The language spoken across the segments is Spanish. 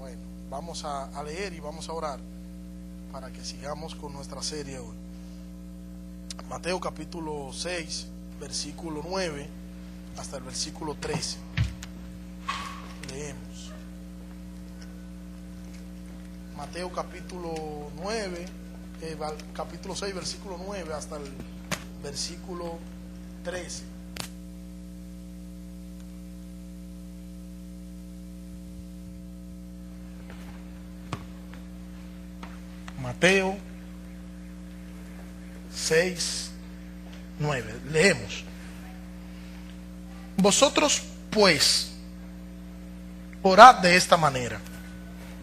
Bueno, vamos a leer y vamos a orar para que sigamos con nuestra serie hoy. Mateo capítulo 6, versículo 9 hasta el versículo 13. Leemos. Mateo capítulo 9, capítulo 6, versículo 9 hasta el versículo 13. Mateo 6, 9. Leemos. Vosotros pues orad de esta manera: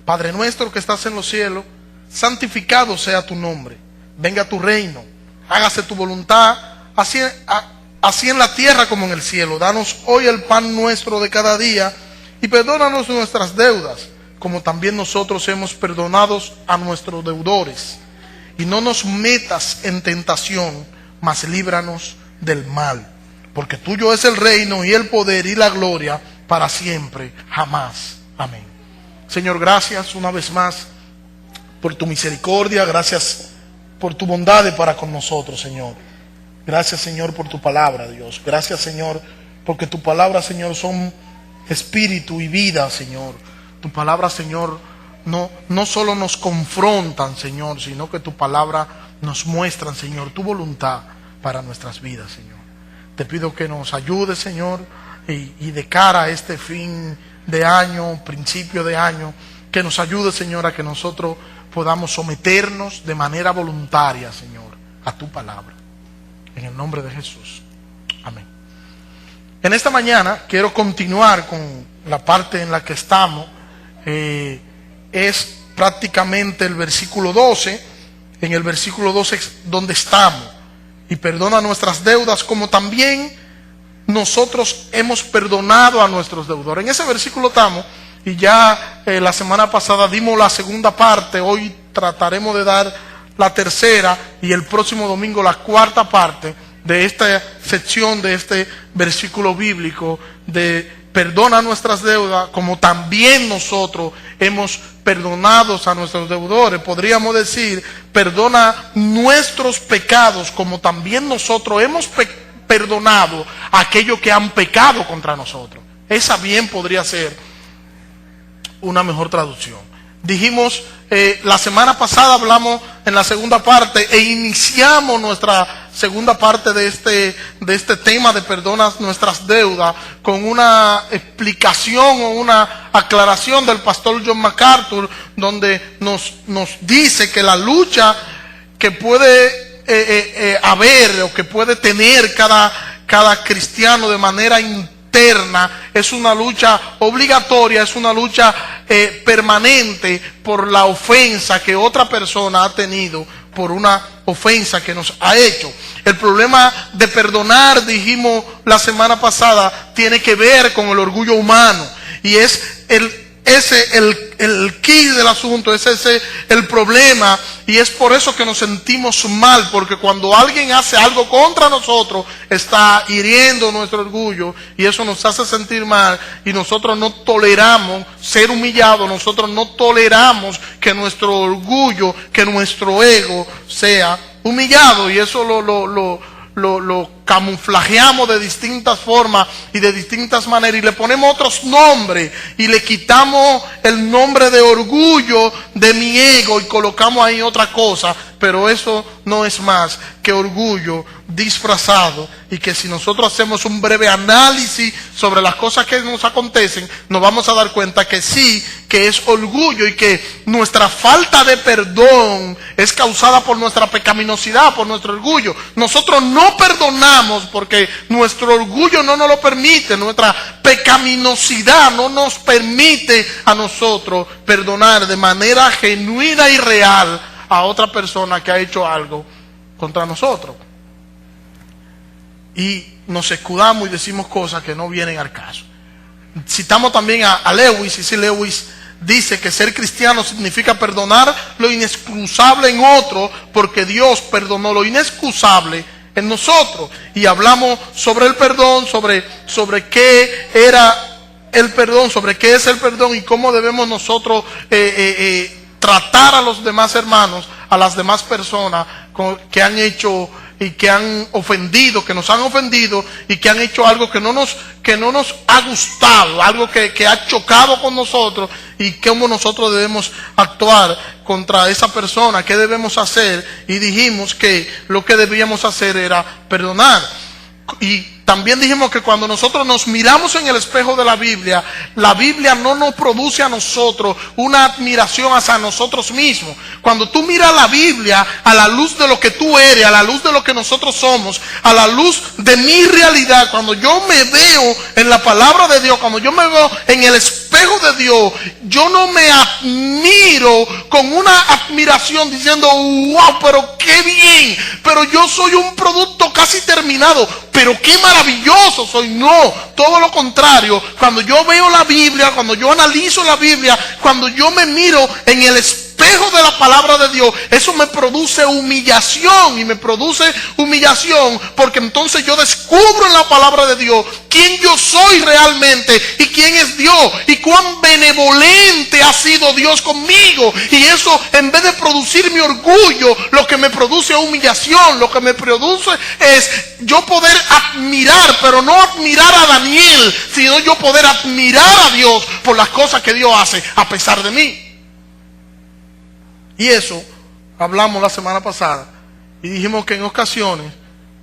Padre nuestro que estás en los cielos, santificado sea tu nombre. Venga tu reino, hágase tu voluntad, así en la tierra como en el cielo. Danos hoy el pan nuestro de cada día, y perdónanos nuestras deudas, como también nosotros hemos perdonado a nuestros deudores. Y no nos metas en tentación, mas líbranos del mal. Porque tuyo es el reino y el poder y la gloria para siempre, jamás. Amén. Señor, gracias una vez más por tu misericordia. Gracias por tu bondad para con nosotros, Señor. Gracias, Señor, por tu palabra, Dios. Gracias, Señor, porque tu palabra, Señor, son espíritu y vida, Señor. Tu palabra, Señor, no solo nos confrontan, Señor, sino que tu palabra nos muestra, Señor, tu voluntad para nuestras vidas, Señor. Te pido que nos ayudes, Señor, y de cara a este fin de año, principio de año, que nos ayude, Señor, a que nosotros podamos someternos de manera voluntaria, Señor, a tu palabra. En el nombre de Jesús. Amén. En esta mañana quiero continuar con la parte en la que estamos. Es prácticamente el versículo 12. En el versículo 12 es donde estamos. Y perdona nuestras deudas como también nosotros hemos perdonado a nuestros deudores. En ese versículo estamos. Y ya la semana pasada dimos la segunda parte. Hoy trataremos de dar la tercera y el próximo domingo la cuarta parte de esta sección, de este versículo bíblico de perdona nuestras deudas como también nosotros hemos perdonado a nuestros deudores. Podríamos decir, perdona nuestros pecados como también nosotros hemos perdonado a aquellos que han pecado contra nosotros. Esa bien podría ser una mejor traducción. Dijimos, la semana pasada hablamos en la segunda parte e iniciamos nuestra segunda parte de este tema de perdonas nuestras deudas con una explicación o una aclaración del pastor John MacArthur, donde nos dice que la lucha que puede haber o que puede tener cada cristiano de manera interna es una lucha obligatoria, es una lucha permanente por la ofensa que otra persona ha tenido, por una ofensa que nos ha hecho. El problema de perdonar, dijimos la semana pasada, tiene que ver con el orgullo humano, y es el key del asunto, es ese el problema, y es por eso que nos sentimos mal, porque cuando alguien hace algo contra nosotros está hiriendo nuestro orgullo, y eso nos hace sentir mal, y nosotros no toleramos ser humillados, nosotros no toleramos que nuestro orgullo, que nuestro ego sea humillado, y eso lo camuflajeamos de distintas formas y de distintas maneras, y le ponemos otros nombres y le quitamos el nombre de orgullo de mi ego y colocamos ahí otra cosa, pero eso no es más que orgullo disfrazado, y que si nosotros hacemos un breve análisis sobre las cosas que nos acontecen, nos vamos a dar cuenta que sí, que es orgullo, y que nuestra falta de perdón es causada por nuestra pecaminosidad, por nuestro orgullo. Nosotros no perdonamos porque nuestro orgullo no nos lo permite, nuestra pecaminosidad no nos permite a nosotros perdonar de manera genuina y real a otra persona que ha hecho algo contra nosotros. Y nos escudamos y decimos cosas que no vienen al caso. Citamos también a Lewis, y si Lewis dice que ser cristiano significa perdonar lo inexcusable en otro, porque Dios perdonó lo inexcusable en nosotros. Y hablamos sobre el perdón, sobre qué era el perdón, sobre qué es el perdón y cómo debemos nosotros tratar a los demás hermanos, a las demás personas que han hecho y que han ofendido, que nos han ofendido y que han hecho algo que no nos ha gustado, algo que ha chocado con nosotros, y cómo nosotros debemos actuar contra esa persona, qué debemos hacer. Y dijimos que lo que debíamos hacer era perdonar. Y también dijimos que cuando nosotros nos miramos en el espejo de la Biblia no nos produce a nosotros una admiración hacia nosotros mismos. Cuando tú miras la Biblia a la luz de lo que tú eres, a la luz de lo que nosotros somos, a la luz de mi realidad, cuando yo me veo en la palabra de Dios, cuando yo me veo en el espejo de Dios, yo no me admiro con una admiración diciendo, wow, pero qué bien, pero yo soy un producto casi terminado, pero qué maravilloso soy. No, todo lo contrario. Cuando yo veo la Biblia, cuando yo analizo la Biblia, cuando yo me miro en el espejo de la palabra de Dios, eso me produce humillación, y me produce humillación porque entonces yo descubro en la palabra de Dios quién yo soy realmente y quién es Dios y cuán benevolente ha sido Dios conmigo. Y eso, en vez de producir mi orgullo, lo que me produce es humillación. Lo que me produce es yo poder admirar, pero no admirar a Daniel, sino yo poder admirar a Dios por las cosas que Dios hace a pesar de mí. Y eso hablamos la semana pasada y dijimos que en ocasiones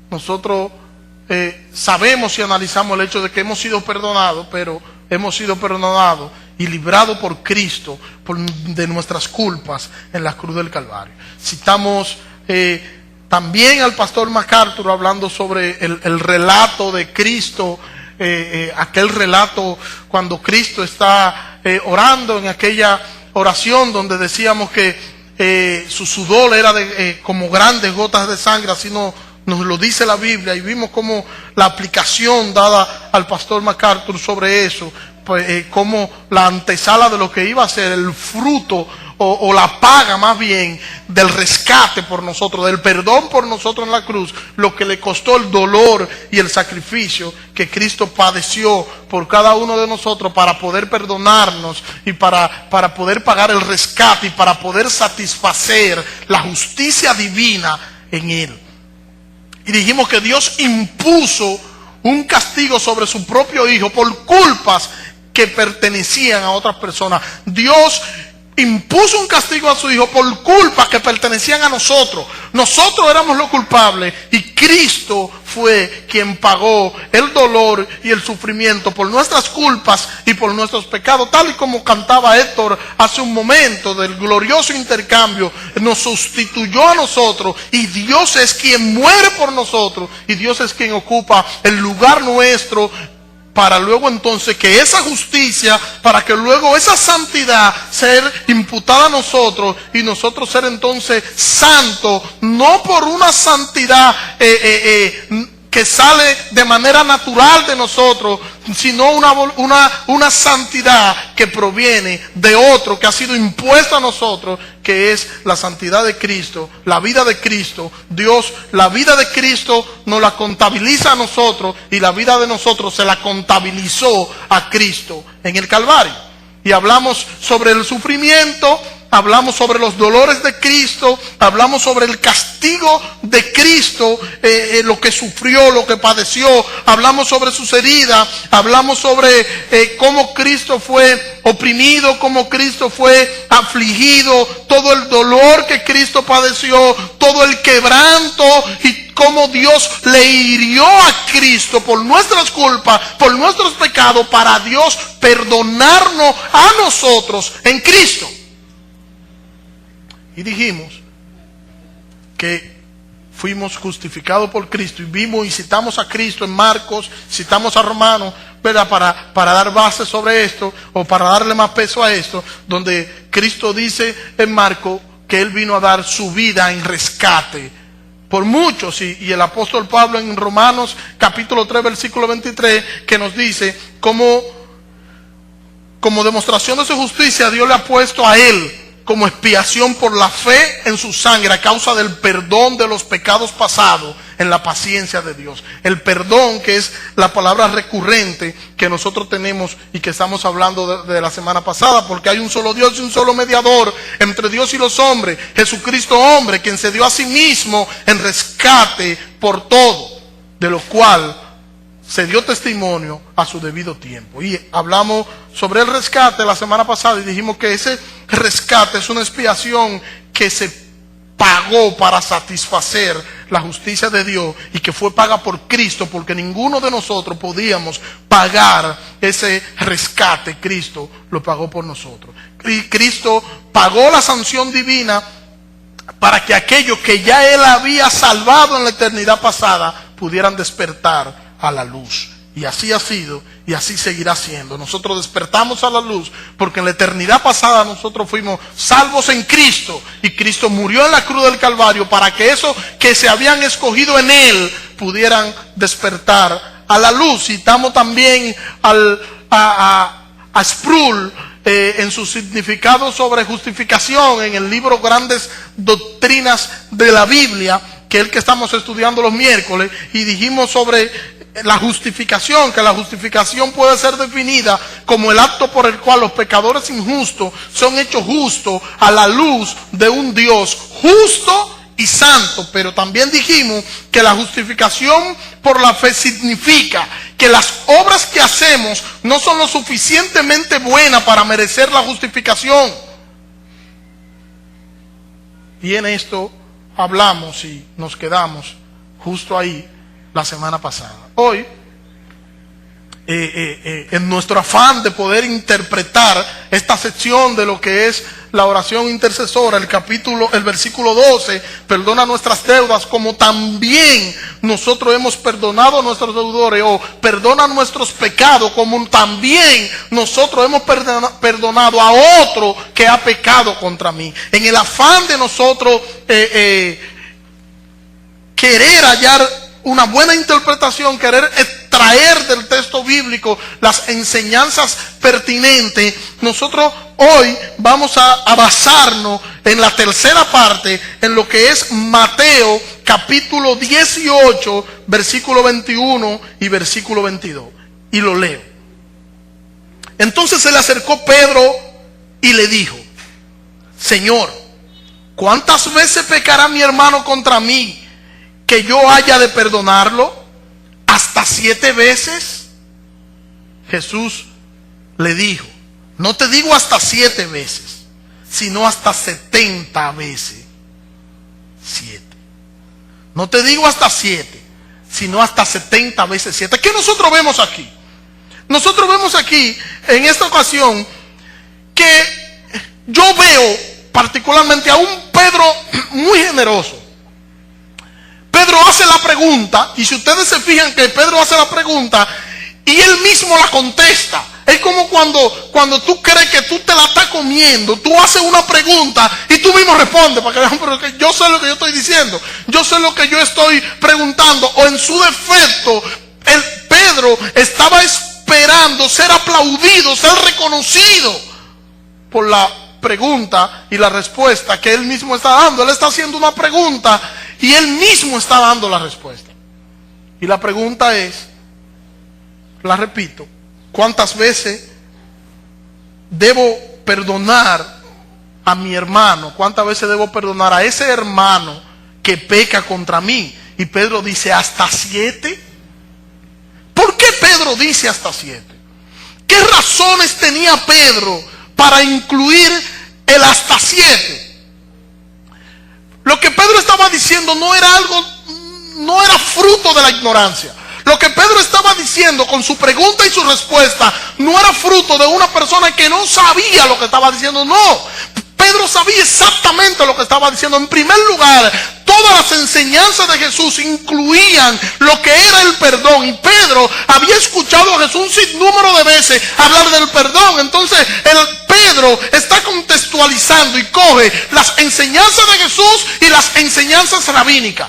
nosotros sabemos y analizamos el hecho de que hemos sido perdonados, pero hemos sido perdonados y librados por Cristo de nuestras culpas en la cruz del Calvario. Citamos también al pastor MacArthur hablando sobre el relato de Cristo, aquel relato cuando Cristo está orando, en aquella oración donde decíamos que su sudor era como grandes gotas de sangre, así nos lo dice la Biblia, y vimos como la aplicación dada al pastor MacArthur sobre eso, como la antesala de lo que iba a ser el fruto o la paga más bien del rescate por nosotros, del perdón por nosotros en la cruz, lo que le costó el dolor y el sacrificio que Cristo padeció por cada uno de nosotros para poder perdonarnos y para poder pagar el rescate y para poder satisfacer la justicia divina en Él. Y dijimos que Dios impuso un castigo sobre su propio Hijo por culpas que pertenecían a otras personas. Dios impuso un castigo a su Hijo por culpas que pertenecían a nosotros. Nosotros éramos los culpables y Cristo fue quien pagó el dolor y el sufrimiento por nuestras culpas y por nuestros pecados, tal y como cantaba Héctor hace un momento del glorioso intercambio. Nos sustituyó a nosotros y Dios es quien muere por nosotros y Dios es quien ocupa el lugar nuestro, para luego entonces que esa justicia, para que luego esa santidad ser imputada a nosotros y nosotros ser entonces santos, no por una santidad que sale de manera natural de nosotros, sino una santidad que proviene de otro, que ha sido impuesto a nosotros, que es la santidad de Cristo, la vida de Cristo. Dios, la vida de Cristo nos la contabiliza a nosotros y la vida de nosotros se la contabilizó a Cristo en el Calvario. Y hablamos sobre el sufrimiento, hablamos sobre los dolores de Cristo, hablamos sobre el castigo de Cristo, lo que sufrió, lo que padeció, hablamos sobre sus heridas, hablamos sobre cómo Cristo fue oprimido, cómo Cristo fue afligido, todo el dolor que Cristo padeció, todo el quebranto y cómo Dios le hirió a Cristo por nuestras culpas, por nuestros pecados, para Dios perdonarnos a nosotros en Cristo. Y dijimos que fuimos justificados por Cristo y vimos y citamos a Cristo en Marcos, citamos a Romanos, ¿verdad? Para dar base sobre esto o para darle más peso a esto, donde Cristo dice en Marcos que Él vino a dar su vida en rescate por muchos. Y el apóstol Pablo en Romanos capítulo 3 versículo 23 que nos dice como demostración de su justicia Dios le ha puesto a Él como expiación por la fe en su sangre a causa del perdón de los pecados pasados, en la paciencia de Dios. El perdón, que es la palabra recurrente que nosotros tenemos y que estamos hablando de la semana pasada, porque hay un solo Dios y un solo mediador entre Dios y los hombres, Jesucristo hombre, quien se dio a sí mismo en rescate por todo, de lo cual se dio testimonio a su debido tiempo. Y hablamos sobre el rescate la semana pasada y dijimos que ese rescate es una expiación que se pagó para satisfacer la justicia de Dios y que fue paga por Cristo, porque ninguno de nosotros podíamos pagar ese rescate. Cristo lo pagó por nosotros. Y Cristo pagó la sanción divina para que aquellos que ya Él había salvado en la eternidad pasada pudieran despertar a la luz. Y así ha sido y así seguirá siendo. Nosotros despertamos a la luz porque en la eternidad pasada nosotros fuimos salvos en Cristo, y Cristo murió en la cruz del Calvario para que esos que se habían escogido en Él pudieran despertar a la luz. Citamos también a Sproul en su significado sobre justificación en el libro Grandes Doctrinas de la Biblia, que es el que estamos estudiando los miércoles, y dijimos sobre la justificación, que la justificación puede ser definida como el acto por el cual los pecadores injustos son hechos justos a la luz de un Dios justo y santo. Pero también dijimos que la justificación por la fe significa que las obras que hacemos no son lo suficientemente buenas para merecer la justificación. Y en esto hablamos y nos quedamos justo ahí la semana pasada. Hoy, en nuestro afán de poder interpretar esta sección de lo que es la oración intercesora, el versículo 12, perdona nuestras deudas como también nosotros hemos perdonado a nuestros deudores, o perdona nuestros pecados como también nosotros hemos perdonado a otro que ha pecado contra mí. En el afán de nosotros querer hallar una buena interpretación, querer extraer del texto bíblico las enseñanzas pertinentes, nosotros hoy vamos a basarnos en la tercera parte, en lo que es Mateo capítulo 18, versículo 21 y versículo 22. Y lo leo. Entonces se le acercó Pedro y le dijo: Señor, ¿cuántas veces pecará mi hermano contra mí que yo haya de perdonarlo? ¿Hasta 7 veces? Jesús le dijo: no te digo hasta 7 veces, sino hasta 70 veces 7. No te digo hasta 7, sino hasta 70 veces 7. ¿Qué nosotros vemos aquí? Nosotros vemos aquí, en esta ocasión, que yo veo particularmente a un Pedro muy generoso. Pedro hace la pregunta, y si ustedes se fijan que Pedro hace la pregunta y él mismo la contesta. Es como cuando tú crees que tú te la estás comiendo, tú haces una pregunta y tú mismo respondes, para que vean, pero que yo sé lo que yo estoy diciendo, yo sé lo que yo estoy preguntando. O en su defecto, Pedro estaba esperando ser aplaudido, ser reconocido por la pregunta y la respuesta que él mismo está dando. Él está haciendo una pregunta y él mismo está dando la respuesta. Y la pregunta es, la repito: ¿cuántas veces debo perdonar a mi hermano? ¿Cuántas veces debo perdonar a ese hermano que peca contra mí? Y Pedro dice: ¿hasta 7? ¿Por qué Pedro dice hasta 7? ¿Qué razones tenía Pedro para incluir el hasta 7? Lo que Pedro estaba diciendo no era fruto de la ignorancia. Lo que Pedro estaba diciendo con su pregunta y su respuesta no era fruto de una persona que no sabía lo que estaba diciendo. No, Pedro sabía exactamente lo que estaba diciendo. En primer lugar, todas las enseñanzas de Jesús incluían lo que era el perdón. Y Pedro había escuchado a Jesús un sinnúmero de veces hablar del perdón. Entonces, Pedro está contextualizando y coge las enseñanzas de Jesús y las enseñanzas rabínicas.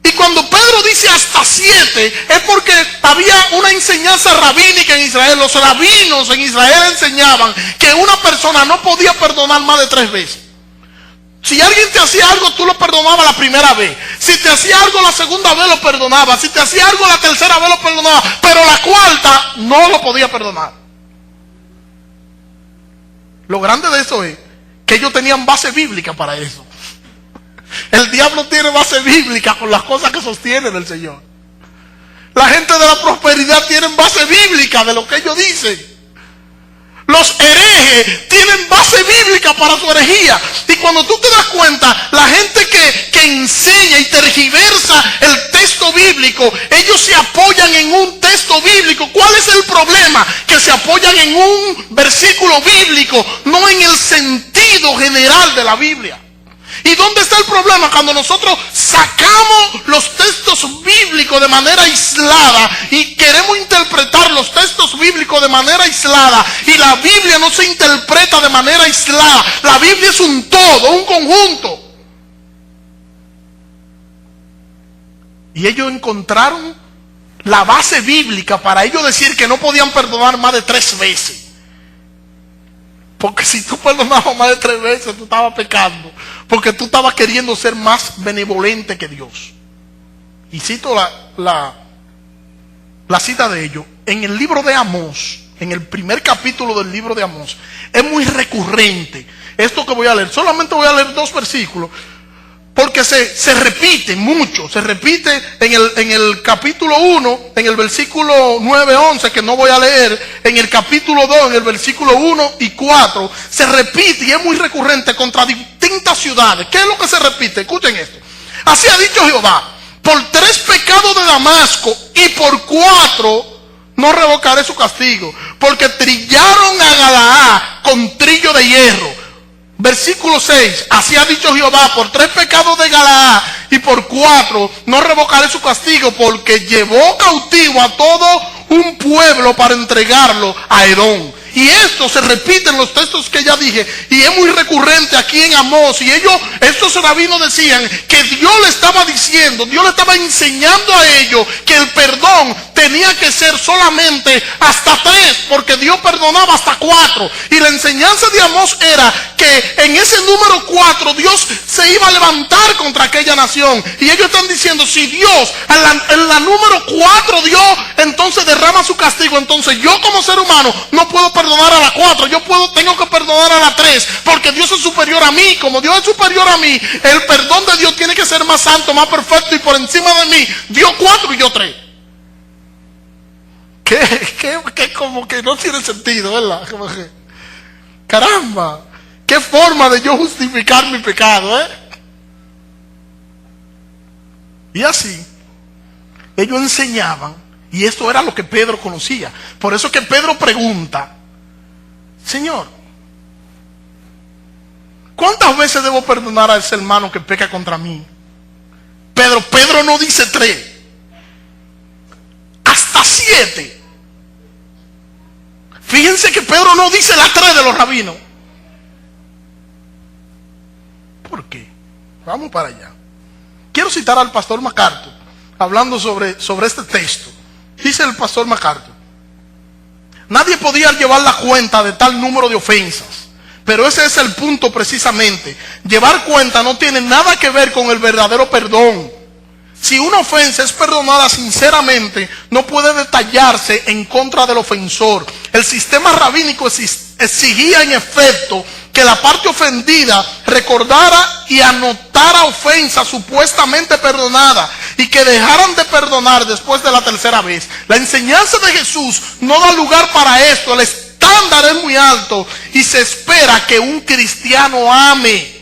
Y cuando Pedro dice hasta 7, es porque había una enseñanza rabínica en Israel. Los rabinos en Israel enseñaban que una persona no podía perdonar más de 3 veces. Si alguien te hacía algo, tú lo perdonabas la primera vez. Si te hacía algo la segunda vez, lo perdonabas. Si te hacía algo la tercera vez, lo perdonabas. Pero la cuarta, no lo podía perdonar. Lo grande de eso es que ellos tenían base bíblica para eso. El diablo tiene base bíblica con las cosas que sostiene del Señor. La gente de la prosperidad tiene base bíblica de lo que ellos dicen. Los herejes tienen base bíblica para su herejía. Y cuando tú te das cuenta, la gente que enseña y tergiversa el texto bíblico, ellos se apoyan en un texto bíblico. ¿Cuál es el problema? Que se apoyan en un versículo bíblico, no en el sentido general de la Biblia. ¿Y dónde está el problema? Cuando nosotros sacamos los textos bíblicos de manera aislada y queremos interpretar los textos bíblicos de manera aislada, y la Biblia no se interpreta de manera aislada. La Biblia es un todo, un conjunto. Y ellos encontraron la base bíblica para ellos decir que no podían perdonar más de 3 veces. Porque si tú perdonabas más de 3 veces, tú estabas pecando. Porque tú estabas queriendo ser más benevolente que Dios. Y cito la cita de ellos. En el libro de Amós, en el primer capítulo del libro de Amós, es muy recurrente esto que voy a leer. Solamente voy a leer 2 versículos. Porque se repite mucho, se repite en el capítulo 1, en el versículo 9-11, que no voy a leer, en el capítulo 2, en el versículo 1 y 4, se repite y es muy recurrente contra distintas ciudades. ¿Qué es lo que se repite? Escuchen esto. Así ha dicho Jehová: por 3 pecados de Damasco y por 4 no revocaré su castigo, porque trillaron a Galaad con trillo de hierro. Versículo 6, así ha dicho Jehová: por 3 pecados de Galaad y por 4 no revocaré su castigo, porque llevó cautivo a todo un pueblo para entregarlo a Edom. Y esto se repite en los textos que ya dije, y es muy recurrente aquí en Amós. Y estos rabinos decían que Dios le estaba diciendo, Dios le estaba enseñando a ellos que el perdón tenía que ser solamente hasta 3, porque Dios perdonaba hasta 4. Y la enseñanza de Amós era que en ese número 4 Dios se iba a levantar contra aquella nación. Y ellos están diciendo, si Dios en la número 4 Dios entonces derrama su castigo, entonces yo como ser humano no puedo perdonar a la 4, tengo que perdonar a la 3, porque Dios es superior a mí. Como Dios es superior a mí, el perdón de Dios tiene que ser más santo, más perfecto, y por encima de mí, Dios 4 y yo 3. Que como que no tiene sentido, ¿verdad? Como que, caramba, qué forma de yo justificar mi pecado, ¿eh? Y así, ellos enseñaban, y esto era lo que Pedro conocía. Por eso que Pedro pregunta: Señor, ¿cuántas veces debo perdonar a ese hermano que peca contra mí? Pedro no dice 3, hasta 7. Fíjense que Pedro no dice la 3 de los rabinos. ¿Por qué? Vamos para allá. Quiero citar al pastor MacArthur hablando sobre este texto. Dice el pastor MacArthur: nadie podía llevar la cuenta de tal número de ofensas, pero ese es el punto precisamente. Llevar cuenta no tiene nada que ver con el verdadero perdón. Si una ofensa es perdonada sinceramente, no puede detallarse en contra del ofensor. El sistema rabínico exigía en efecto que la parte ofendida recordara y anotara ofensas supuestamente perdonadas, y que dejaran de perdonar después de la 3ª vez. La enseñanza de Jesús no da lugar para esto. El estándar es muy alto y se espera que un cristiano ame.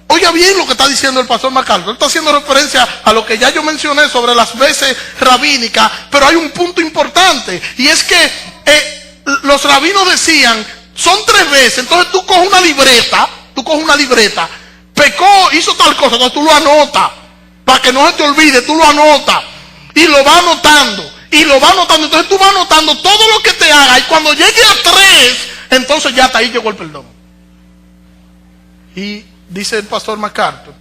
Oiga bien lo que está diciendo el pastor MacArthur. Él está haciendo referencia a lo que ya yo mencioné sobre las veces rabínicas, pero hay un punto importante, y es que los rabinos decían, son 3 veces. Entonces tú coges una libreta, pecó, hizo tal cosa, entonces tú lo anotas, para que no se te olvide, tú lo anotas, y lo vas anotando, entonces tú vas anotando todo lo que te haga, y cuando llegue a 3, entonces ya hasta ahí llegó el perdón. Y dice el pastor MacArthur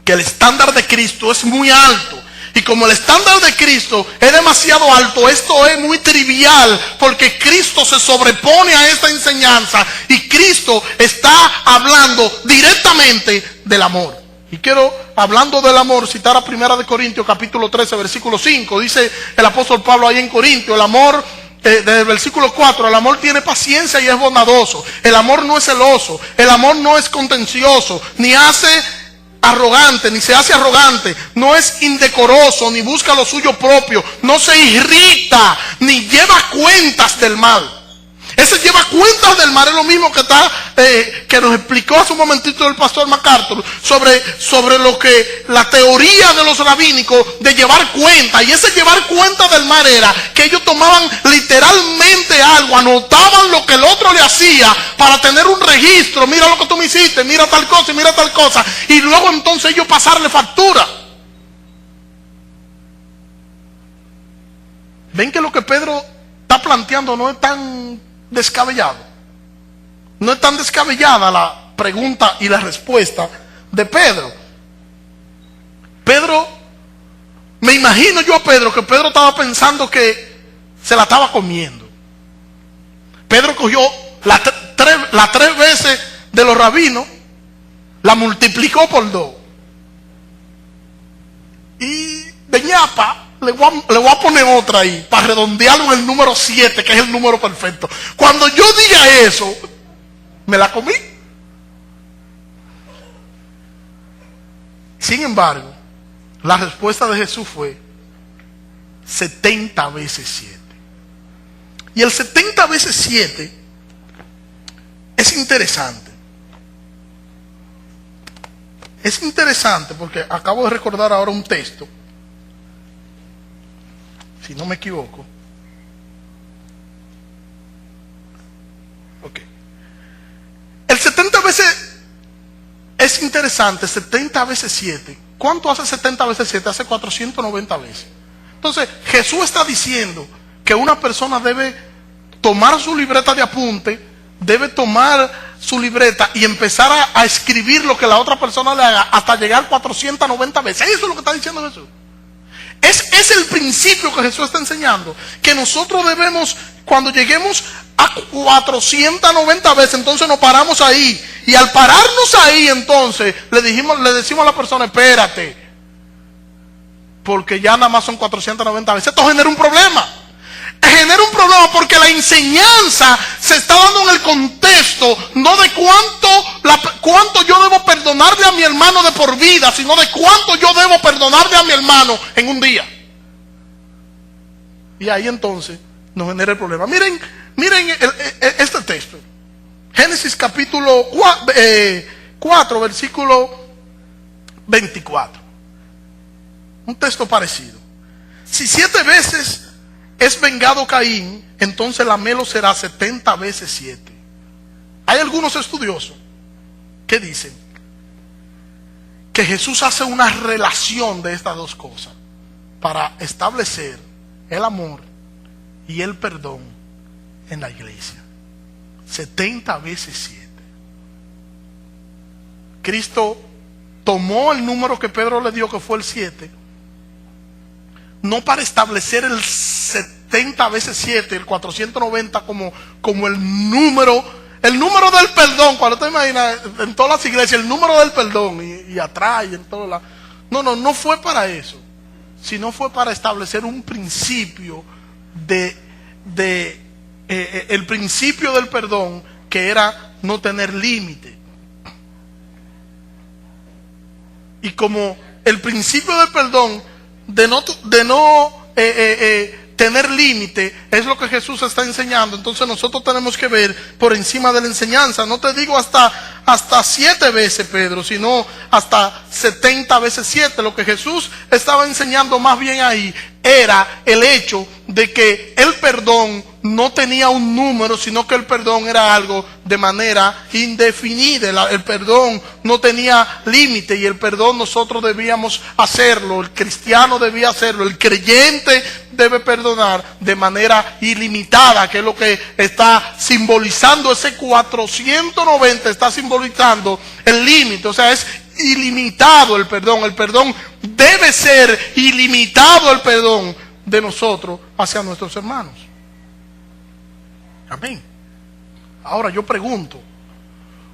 que el estándar de Cristo es muy alto, Y como el estándar de Cristo es demasiado alto, esto es muy trivial, porque Cristo se sobrepone a esta enseñanza y Cristo está hablando directamente del amor. Y quiero, hablando del amor, citar a 1 Corintios capítulo 13, versículo 5. Dice el apóstol Pablo ahí en Corintios, el amor, desde el versículo 4, el amor tiene paciencia y es bondadoso. El amor no es celoso, el amor no es contencioso, ni se hace arrogante, no es indecoroso, ni busca lo suyo propio, no se irrita, ni lleva cuentas del mal. Ese lleva cuentas del mal es lo mismo que nos explicó hace un momentito el pastor MacArthur sobre lo que la teoría de los rabínicos de llevar cuenta. Y ese llevar cuenta del mal era que ellos tomaban literalmente algo, anotaban lo que el otro le hacía para tener un registro. Mira lo que tú me hiciste, mira tal cosa y mira tal cosa. Y luego entonces ellos pasarle factura. Ven que lo que Pedro está planteando no es tan descabellado. No es tan descabellada la pregunta y la respuesta de Pedro. Me imagino yo a Pedro que Pedro estaba pensando que se la estaba comiendo. Pedro cogió las 3 veces de los rabinos, la multiplicó por 2. Y de ñapa le voy a poner otra ahí, para redondearlo en el número 7, que es el número perfecto. Cuando yo diga eso, me la comí. Sin embargo, la respuesta de Jesús fue 70 veces 7. Y el 70 veces 7 es interesante. Es interesante porque acabo de recordar ahora un texto, si no me equivoco. Ok. El 70 veces es interesante. 70 veces 7. ¿Cuánto hace 70 veces 7? Hace 490 veces. Entonces, Jesús está diciendo que una persona debe tomar su libreta de apunte, debe tomar su libreta y empezar a escribir lo que la otra persona le haga hasta llegar 490 veces. Eso es lo que está diciendo Jesús. Es el principio que Jesús está enseñando, que nosotros debemos, cuando lleguemos a 490 veces, entonces nos paramos ahí, y al pararnos ahí, entonces le decimos a la persona: espérate, porque ya nada más son 490 veces. Esto genera un problema. Genera un problema porque la enseñanza se está dando en el contexto no de cuánto yo debo perdonarle a mi hermano de por vida, sino de cuánto yo debo perdonarle a mi hermano en un día. Y ahí entonces nos genera el problema. Miren este texto. Génesis capítulo 4, versículo 24. Un texto parecido. Si 7 veces es vengado Caín, entonces la melo será 70 veces 7. Hay algunos estudiosos que dicen que Jesús hace una relación de estas dos cosas para establecer el amor y el perdón en la iglesia. 70 veces 7. Cristo tomó el número que Pedro le dio, que fue el 7, no para establecer el 70 veces 7, el 490 como el número del perdón. Cuando te imaginas en todas las iglesias el número del perdón y atrás y en todo la... No fue para eso, sino fue para establecer un principio el principio del perdón, que era no tener límite. Y como el principio del perdón de no tener límite es lo que Jesús está enseñando, entonces nosotros tenemos que ver por encima de la enseñanza. No te digo hasta 7 veces, Pedro, sino hasta 70 veces 7. Lo que Jesús estaba enseñando más bien ahí era el hecho de que el perdón no tenía un número, sino que el perdón era algo de manera indefinida. El perdón no tenía límite, y el perdón nosotros debíamos hacerlo, el cristiano debía hacerlo, el creyente debe perdonar de manera ilimitada, que es lo que está simbolizando ese 490, está simbolizando el límite. O sea, es ilimitado el perdón debe ser ilimitado el perdón de nosotros hacia nuestros hermanos. Amén. Ahora yo pregunto,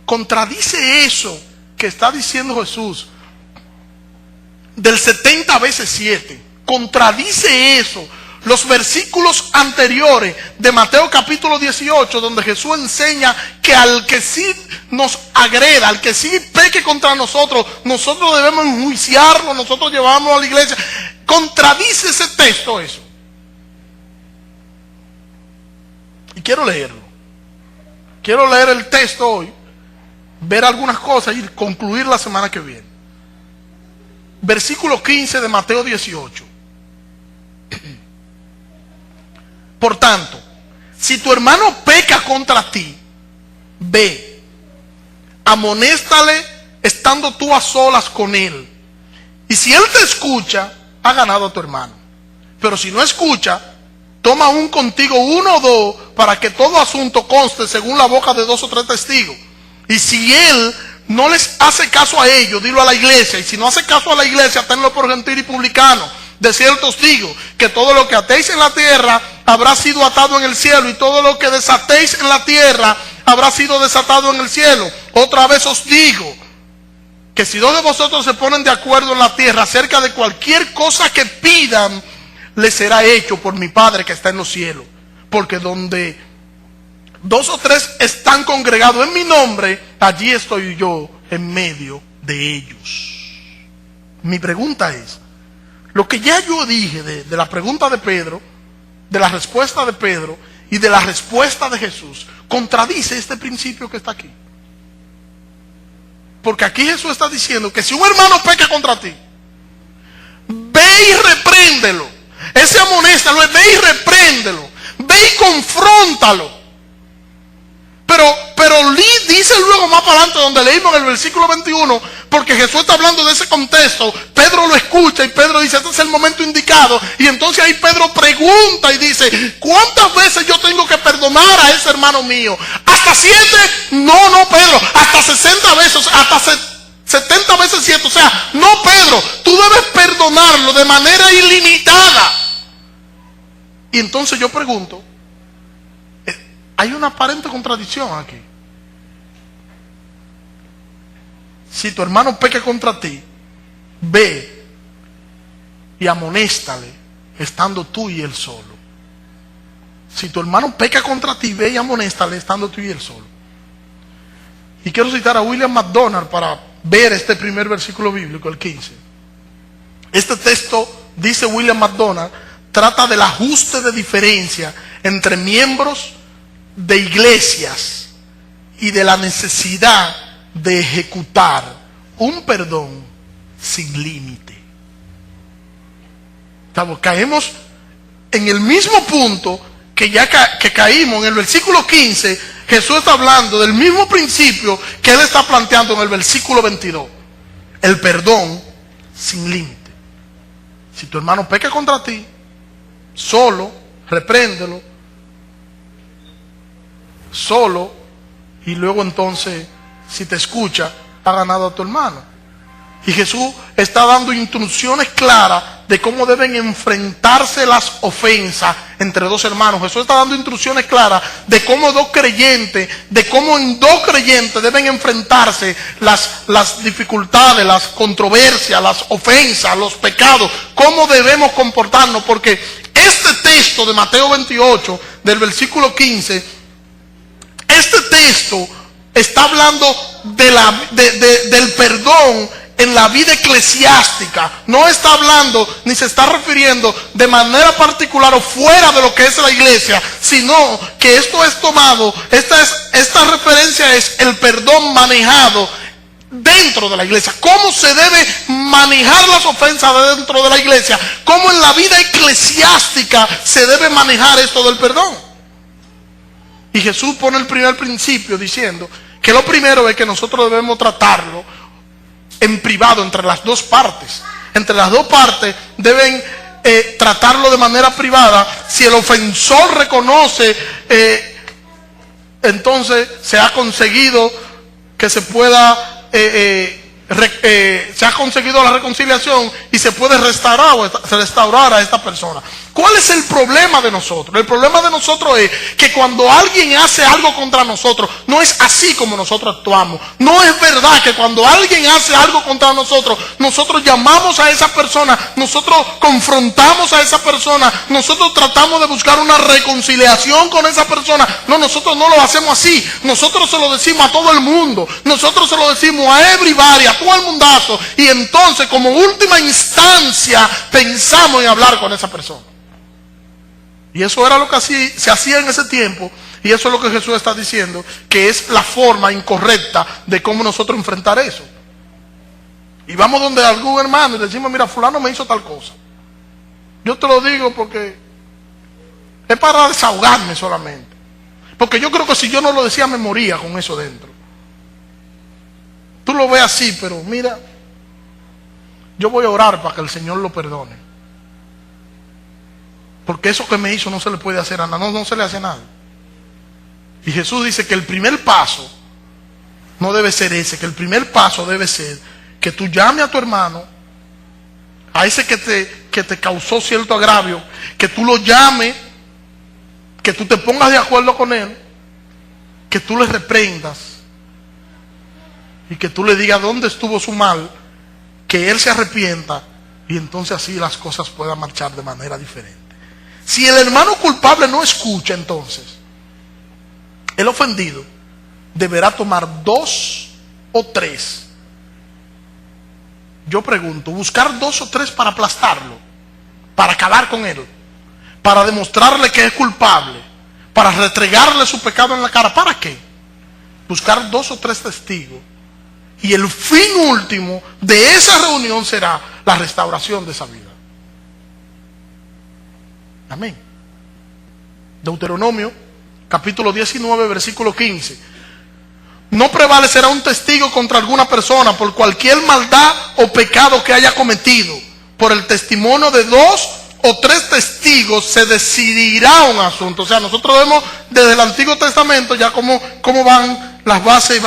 ¿contradice eso que está diciendo Jesús del 70 veces 7? ¿Contradice eso los versículos anteriores de Mateo capítulo 18, donde Jesús enseña que al que sí nos agreda, al que sí peque contra nosotros, nosotros debemos enjuiciarlo, nosotros llevamos a la iglesia? ¿Contradice ese texto eso? Y quiero leerlo. Quiero leer el texto hoy, ver algunas cosas y concluir la semana que viene. Versículo 15 de Mateo 18. Por tanto, si tu hermano peca contra ti, ve, amonéstale estando tú a solas con él. Y si él te escucha, ha ganado a tu hermano. Pero si no escucha, toma aún contigo uno o dos, para que todo asunto conste según la boca de 2 o 3 testigos. Y si él no les hace caso a ellos, dilo a la iglesia. Y si no hace caso a la iglesia, tenlo por gentil y publicano. De cierto os digo, que todo lo que atéis en la tierra habrá sido atado en el cielo, y todo lo que desatéis en la tierra habrá sido desatado en el cielo. Otra vez os digo, que si 2 de vosotros se ponen de acuerdo en la tierra acerca de cualquier cosa que pidan, les será hecho por mi Padre que está en los cielos. Porque donde 2 o 3 están congregados en mi nombre, allí estoy yo en medio de ellos. Mi pregunta es, lo que ya yo dije de la pregunta de Pedro, de la respuesta de Pedro y de la respuesta de Jesús, contradice este principio que está aquí. Porque aquí Jesús está diciendo que si un hermano peca contra ti, ve y repréndelo. Ese amonéstalo, ve y repréndelo. Ve y confróntalo. Pero dice luego más para adelante, donde leímos en el versículo 21, porque Jesús está hablando de ese contexto, Pedro lo escucha y Pedro dice, este es el momento indicado. Y entonces ahí Pedro pregunta y dice, ¿cuántas veces yo tengo que perdonar a ese hermano mío? ¿Hasta 7? No, Pedro, hasta 60 veces, hasta 70 veces 7. O sea, no, Pedro, tú debes perdonarlo de manera ilimitada. Y entonces yo pregunto, hay una aparente contradicción aquí. Si tu hermano peca contra ti, ve y amonéstale estando tú y él solo. Si tu hermano peca contra ti, ve y amonéstale estando tú y él solo. Y quiero citar a William MacDonald para ver este primer versículo bíblico, el 15. Este texto, dice William MacDonald, trata del ajuste de diferencia entre miembros de iglesias y de la necesidad de ejecutar un perdón sin límite. Caemos en el mismo punto que caímos en el versículo 15. Jesús está hablando del mismo principio que él está planteando en el versículo 22. El perdón sin límite. Si tu hermano peca contra ti, solo, repréndelo, solo, y luego entonces, si te escucha, ha ganado a tu hermano. Y Jesús está dando instrucciones claras de cómo deben enfrentarse las ofensas entre 2 hermanos. Jesús está dando instrucciones claras de cómo en 2 creyentes deben enfrentarse las dificultades, las controversias, las ofensas, los pecados, cómo debemos comportarnos. Porque este texto de Mateo 28, del versículo 15, este texto está hablando del perdón en la vida eclesiástica. No está hablando ni se está refiriendo de manera particular o fuera de lo que es la iglesia, sino que esto es tomado, esta referencia es el perdón manejado dentro de la iglesia. ¿Cómo se debe manejar las ofensas dentro de la iglesia? ¿Cómo en la vida eclesiástica se debe manejar esto del perdón? Y Jesús pone el primer principio diciendo que lo primero es que nosotros debemos tratarlo en privado entre las 2 partes. Entre las 2 partes deben tratarlo de manera privada. Si el ofensor reconoce, entonces se ha conseguido que se pueda se ha conseguido la reconciliación y se puede restaurar a esta persona. ¿Cuál es el problema de nosotros? El problema de nosotros es que cuando alguien hace algo contra nosotros, no es así como nosotros actuamos. No es verdad que cuando alguien hace algo contra nosotros, nosotros llamamos a esa persona, nosotros confrontamos a esa persona, nosotros tratamos de buscar una reconciliación con esa persona. No, nosotros no lo hacemos así. Nosotros se lo decimos a todo el mundo. Nosotros se lo decimos a everybody, a todo el mundazo. Y entonces, como última instancia, pensamos en hablar con esa persona. Y eso era lo que se hacía en ese tiempo. Y eso es lo que Jesús está diciendo, que es la forma incorrecta de cómo nosotros enfrentar eso. Y vamos donde algún hermano y le decimos, mira, fulano me hizo tal cosa. Yo te lo digo porque es para desahogarme solamente. Porque yo creo que si yo no lo decía me moría con eso dentro. Tú lo ves así, pero mira, yo voy a orar para que el Señor lo perdone. Porque eso que me hizo no se le puede hacer a nada, no se le hace nada. Y Jesús dice que el primer paso no debe ser ese, que el primer paso debe ser que tú llames a tu hermano, a ese que te causó cierto agravio, que tú lo llames, que tú te pongas de acuerdo con él, que tú le reprendas y que tú le digas dónde estuvo su mal, que él se arrepienta y entonces así las cosas puedan marchar de manera diferente. Si el hermano culpable no escucha, entonces el ofendido deberá tomar 2 o 3. Yo pregunto, buscar 2 o 3 para aplastarlo, para acabar con él, para demostrarle que es culpable, para restregarle su pecado en la cara. ¿Para qué? Buscar 2 o 3 testigos. Y el fin último de esa reunión será la restauración de esa vida. Amén. Deuteronomio, capítulo 19, versículo 15. No prevalecerá un testigo contra alguna persona por cualquier maldad o pecado que haya cometido. Por el testimonio de 2 o 3 testigos se decidirá un asunto. O sea, nosotros vemos desde el Antiguo Testamento ya cómo van las bases y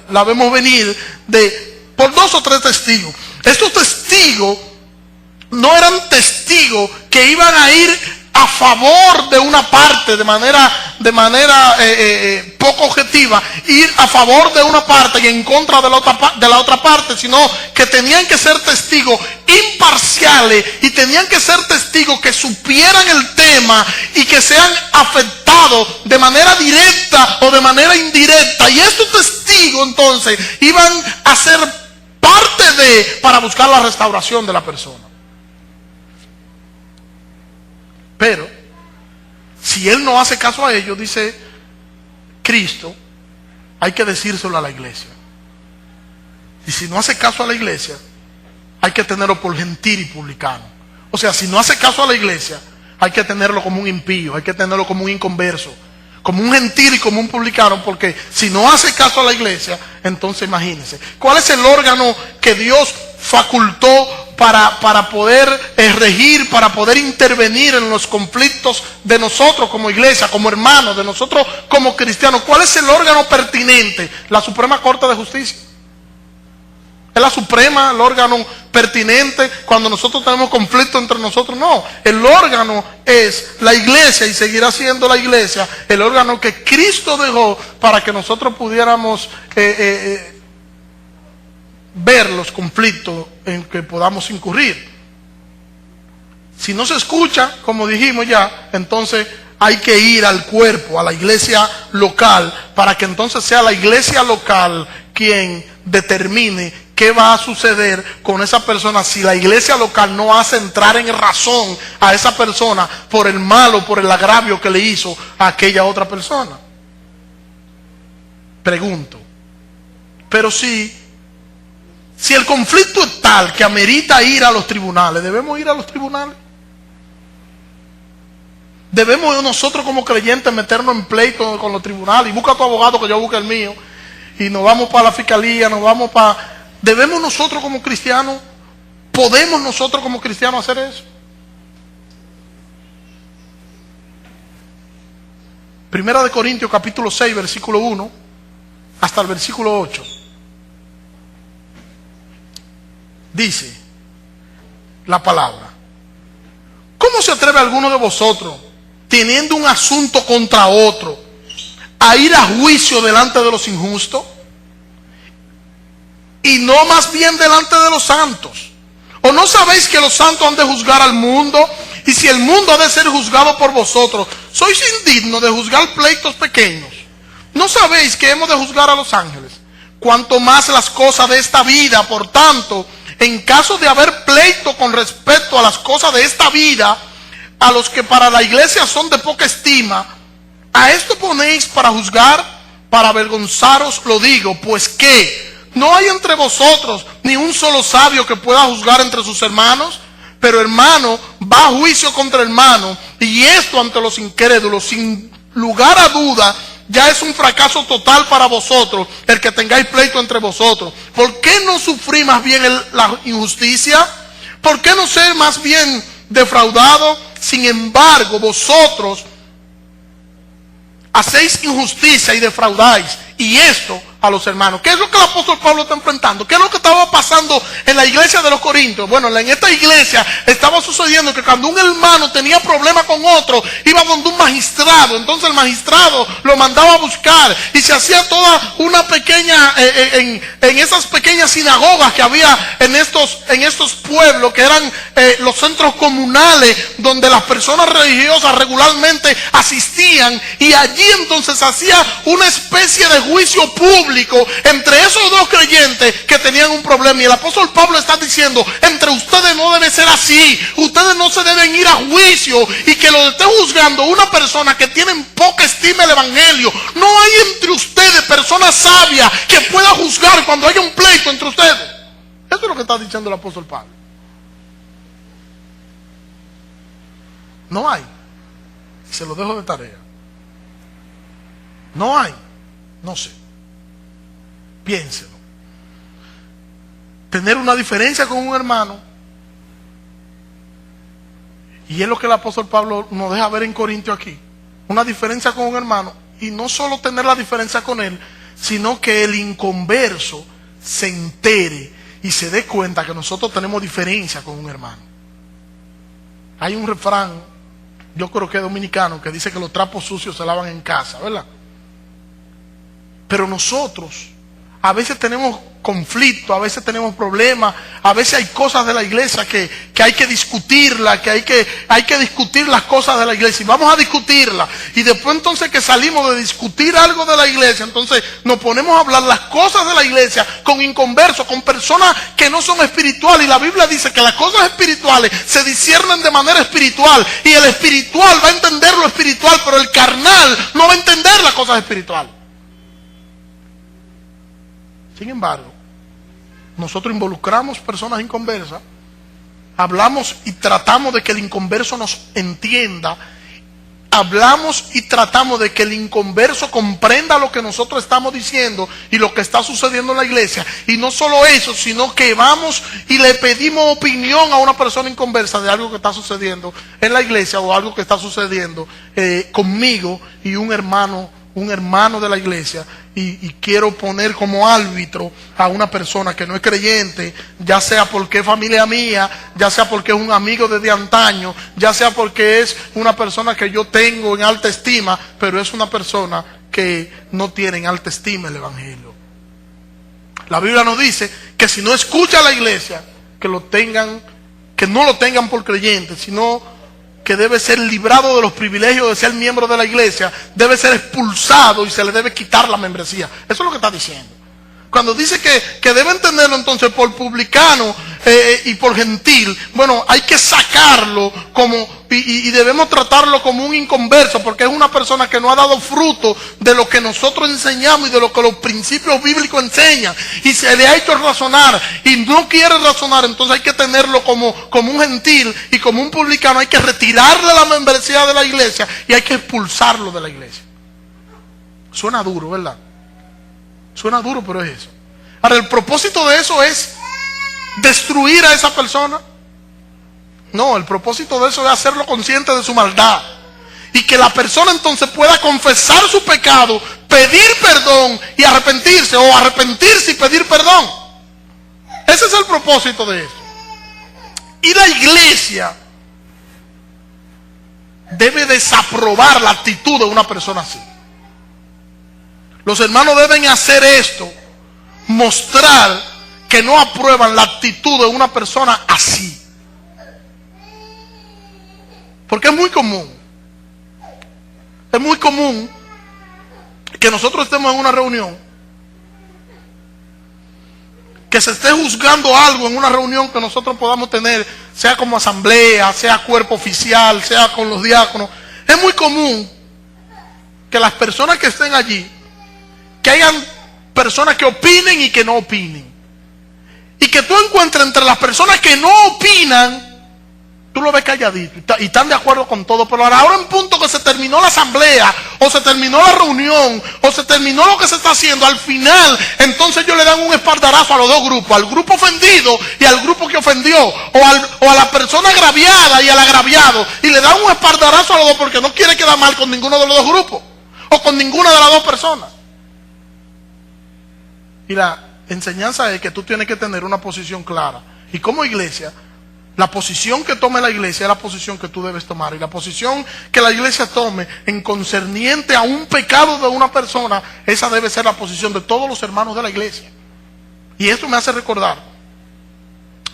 la vemos venir por 2 o 3 testigos. Estos testigos no eran testigos que iban a ir a favor de una parte de manera poco objetiva, ir a favor de una parte y en contra de la otra parte, sino que tenían que ser testigos imparciales y tenían que ser testigos que supieran el tema y que sean afectados de manera directa o de manera indirecta. Y estos testigos entonces iban a ser parte para buscar la restauración de la persona. Pero si él no hace caso a ellos, dice Cristo, hay que decírselo a la iglesia. Y si no hace caso a la iglesia, hay que tenerlo por gentil y publicano. O sea, si no hace caso a la iglesia, hay que tenerlo como un impío, hay que tenerlo como un inconverso, como un gentil y como un publicano, porque si no hace caso a la iglesia, entonces imagínense. ¿Cuál es el órgano que Dios facultó para poder regir, para poder intervenir en los conflictos de nosotros como iglesia, como hermanos, de nosotros como cristianos? ¿Cuál es el órgano pertinente? La Suprema Corte de Justicia. ¿Es la Suprema el órgano pertinente cuando nosotros tenemos conflicto entre nosotros? No, el órgano es la iglesia y seguirá siendo la iglesia el órgano que Cristo dejó para que nosotros pudiéramos ver los conflictos en que podamos incurrir. Si no se escucha, como dijimos ya, entonces hay que ir al cuerpo, a la iglesia local, para que entonces sea la iglesia local quien determine qué va a suceder con esa persona si la iglesia local no hace entrar en razón a esa persona por el mal o por el agravio que le hizo a aquella otra persona. Pregunto, pero si el conflicto es tal que amerita ir a los tribunales, ¿debemos ir a los tribunales? ¿Debemos nosotros como creyentes meternos en pleito con los tribunales? Y busca tu abogado que yo busque el mío. Y nos vamos para la fiscalía, ¿debemos nosotros como cristianos, podemos nosotros como cristianos hacer eso? Primera de Corintios capítulo 6, versículo 1 hasta el versículo 8. dice la palabra: ¿cómo se atreve alguno de vosotros, teniendo un asunto contra otro, a ir a juicio delante de los injustos? Y no más bien delante de los santos. ¿O no sabéis que los santos han de juzgar al mundo? Y si el mundo ha de ser juzgado por vosotros, ¿sois indignos de juzgar pleitos pequeños? ¿No sabéis que hemos de juzgar a los ángeles? Cuanto más las cosas de esta vida. Por tanto, en caso de haber pleito con respecto a las cosas de esta vida, a los que para la iglesia son de poca estima, ¿a esto ponéis para juzgar? Para avergonzaros lo digo, pues que no hay entre vosotros ni un solo sabio que pueda juzgar entre sus hermanos, pero hermano va a juicio contra hermano, y esto ante los incrédulos. Sin lugar a duda, ya es un fracaso total para vosotros el que tengáis pleito entre vosotros. ¿Por qué no sufrir más bien la injusticia? ¿Por qué no ser más bien defraudado? Sin embargo, vosotros hacéis injusticia y defraudáis, y esto a los hermanos. ¿Qué es lo que el apóstol Pablo está enfrentando? ¿Qué es lo que estaba pasando en la iglesia de los Corintios? Bueno, en esta iglesia estaba sucediendo que cuando un hermano tenía problemas con otro, iba donde un magistrado. Entonces el magistrado lo mandaba a buscar, y se hacía toda una pequeña, en esas pequeñas sinagogas que había en estos pueblos, que eran los centros comunales, donde las personas religiosas regularmente asistían, y allí entonces hacía una especie de juicio público entre esos dos creyentes que tenían un problema. Y el apóstol Pablo está diciendo: entre ustedes no debe ser así. Ustedes no se deben ir a juicio y que lo esté juzgando una persona que tienen poca estima el evangelio. No hay entre ustedes personas sabias que pueda juzgar cuando haya un pleito entre ustedes. Eso es lo que está diciendo el apóstol Pablo. No hay. Se lo dejo de tarea. No hay. No sé. Piénselo. Tener una diferencia con un hermano, y es lo que el apóstol Pablo nos deja ver en Corintio aquí. Una diferencia con un hermano, y no solo tener la diferencia con él, sino que el inconverso se entere y se dé cuenta que nosotros tenemos diferencia con un hermano. Hay un refrán, yo creo que es dominicano, que dice que los trapos sucios se lavan en casa, ¿verdad? Pero nosotros a veces tenemos conflictos, a veces tenemos problemas, a veces hay cosas de la iglesia que hay que discutirlas, que hay que discutir las cosas de la iglesia, y vamos a discutirlas, y después entonces que salimos de discutir algo de la iglesia, entonces nos ponemos a hablar las cosas de la iglesia con inconversos, con personas que no son espirituales, y la Biblia dice que las cosas espirituales se disciernen de manera espiritual, y el espiritual va a entender lo espiritual, pero el carnal no va a entender las cosas espirituales. Sin embargo, nosotros involucramos personas inconversas, hablamos y tratamos de que el inconverso nos entienda, hablamos y tratamos de que el inconverso comprenda lo que nosotros estamos diciendo y lo que está sucediendo en la iglesia. Y no solo eso, sino que vamos y le pedimos opinión a una persona inconversa de algo que está sucediendo en la iglesia, o algo que está sucediendo conmigo y un hermano de la iglesia, y quiero poner como árbitro a una persona que no es creyente, ya sea porque es familia mía, ya sea porque es un amigo desde antaño, ya sea porque es una persona que yo tengo en alta estima, pero es una persona que no tiene en alta estima el evangelio. La Biblia nos dice que si no escucha a la iglesia, que no lo tengan por creyente, sino que debe ser librado de los privilegios de ser miembro de la iglesia, debe ser expulsado y se le debe quitar la membresía. Eso es lo que está diciendo. Cuando dice que deben tenerlo entonces por publicano y por gentil, bueno, hay que sacarlo y debemos tratarlo como un inconverso, porque es una persona que no ha dado fruto de lo que nosotros enseñamos y de lo que los principios bíblicos enseñan, y se le ha hecho razonar y no quiere razonar. Entonces hay que tenerlo como un gentil y como un publicano. Hay que retirarle la membresía de la iglesia y hay que expulsarlo de la iglesia. Suena duro, ¿verdad? Suena duro, pero es eso. Ahora, el propósito de eso es destruir a esa persona. No, el propósito de eso es hacerlo consciente de su maldad, y que la persona entonces pueda confesar su pecado, pedir perdón y arrepentirse, o arrepentirse y pedir perdón. Ese es el propósito de esto. Y la iglesia debe desaprobar la actitud de una persona así. Los hermanos deben hacer esto, mostrar que no aprueban la actitud de una persona así. Porque es muy común que nosotros estemos en una reunión, que se esté juzgando algo en una reunión que nosotros podamos tener, sea como asamblea, sea cuerpo oficial, sea con los diáconos. Es muy común que las personas que estén allí, que hayan personas que opinen y que no opinen. Y que tú encuentres entre las personas que no opinan, tú lo ves calladito y están de acuerdo con todo. Pero ahora en punto que se terminó la asamblea, o se terminó la reunión, o se terminó lo que se está haciendo, al final, entonces ellos le dan un espaldarazo a los dos grupos, al grupo ofendido y al grupo que ofendió, o a la persona agraviada y al agraviado, y le dan un espaldarazo a los dos porque no quiere quedar mal con ninguno de los dos grupos, o con ninguna de las dos personas. Y la enseñanza es que tú tienes que tener una posición clara. Y como iglesia, la posición que tome la iglesia es la posición que tú debes tomar. Y la posición que la iglesia tome en concerniente a un pecado de una persona, esa debe ser la posición de todos los hermanos de la iglesia. Y esto me hace recordar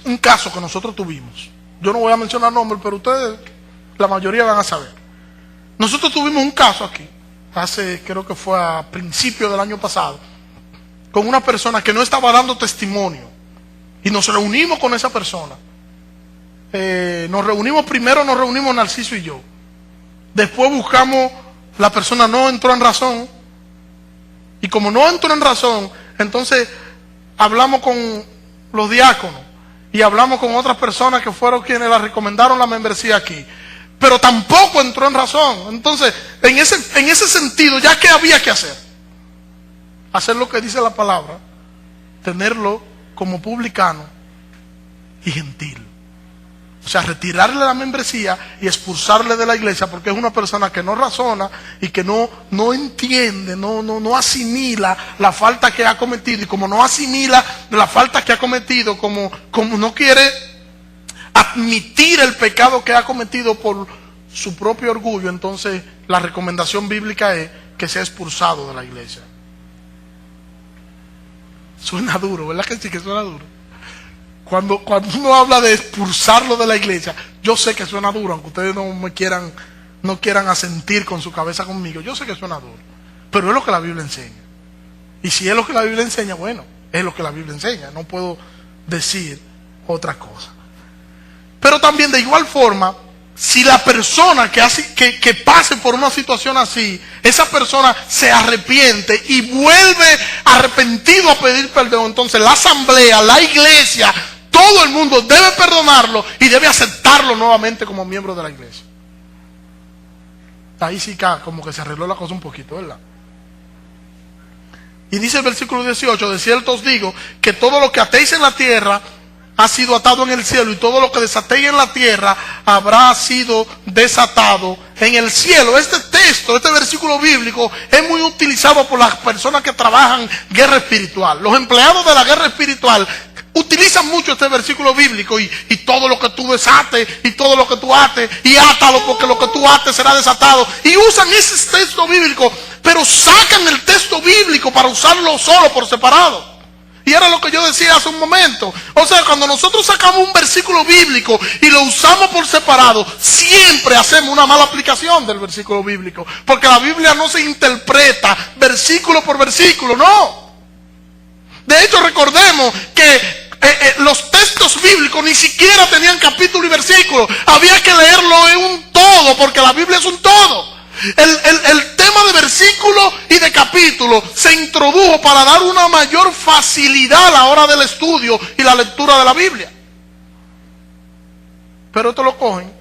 un caso que nosotros tuvimos. Yo no voy a mencionar nombres, pero ustedes, la mayoría van a saber. Nosotros tuvimos un caso aquí, creo que fue a principios del año pasado, con una persona que no estaba dando testimonio. Y nos reunimos con esa persona. Primero nos reunimos Narciso y yo. Después buscamos, la persona no entró en razón. Y como no entró en razón, entonces hablamos con los diáconos. Y hablamos con otras personas que fueron quienes la recomendaron la membresía aquí. Pero tampoco entró en razón. Entonces, en ese sentido, ¿ya qué había que hacer? Hacer lo que dice la palabra, tenerlo como publicano y gentil. O sea, retirarle la membresía y expulsarle de la iglesia, porque es una persona que no razona y que no entiende, no asimila la falta que ha cometido. Y como no asimila la falta que ha cometido, como no quiere admitir el pecado que ha cometido por su propio orgullo, entonces la recomendación bíblica es que sea expulsado de la iglesia. Suena duro, ¿verdad que sí que suena duro? Cuando uno habla de expulsarlo de la iglesia, yo sé que suena duro, aunque ustedes no quieran asentir con su cabeza conmigo. Yo sé que suena duro, pero es lo que la Biblia enseña. Y si es lo que la Biblia enseña, bueno, es lo que la Biblia enseña. No puedo decir otra cosa. Pero también de igual forma, si la persona que pase por una situación así, esa persona se arrepiente y vuelve arrepentido a pedir perdón, entonces la asamblea, la iglesia, todo el mundo debe perdonarlo y debe aceptarlo nuevamente como miembro de la iglesia. Ahí sí como que se arregló la cosa un poquito, ¿verdad? Y dice el versículo 18, de cierto os digo que todo lo que atéis en la tierra ha sido atado en el cielo, y todo lo que desatéis en la tierra habrá sido desatado en el cielo. Este texto, este versículo bíblico es muy utilizado por las personas que trabajan guerra espiritual. Los empleados de la guerra espiritual utilizan mucho este versículo bíblico y todo lo que tú desates y todo lo que tú ates y átalo porque lo que tú ates será desatado. Y usan ese texto bíblico, pero sacan el texto bíblico para usarlo solo por separado. Y era lo que yo decía hace un momento. O sea, cuando nosotros sacamos un versículo bíblico y lo usamos por separado, siempre hacemos una mala aplicación del versículo bíblico. Porque la Biblia no se interpreta versículo por versículo, no. De hecho, recordemos que los textos bíblicos ni siquiera tenían capítulo y versículo. Había que leerlo en un todo, porque la Biblia es un todo. El tema de versículo y de capítulo se introdujo para dar una mayor facilidad a la hora del estudio y la lectura de la Biblia. Pero esto lo cogen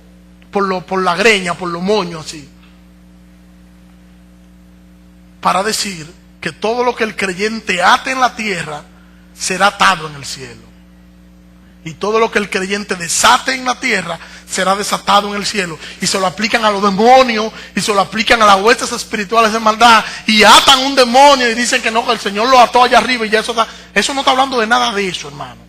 por la greña, por los moños así, para decir que todo lo que el creyente ate en la tierra será atado en el cielo. Y todo lo que el creyente desate en la tierra será desatado en el cielo. Y se lo aplican a los demonios y se lo aplican a las huestes espirituales de maldad. Y atan un demonio y dicen que no, que el Señor lo ató allá arriba y ya eso no está hablando de nada de eso, hermano.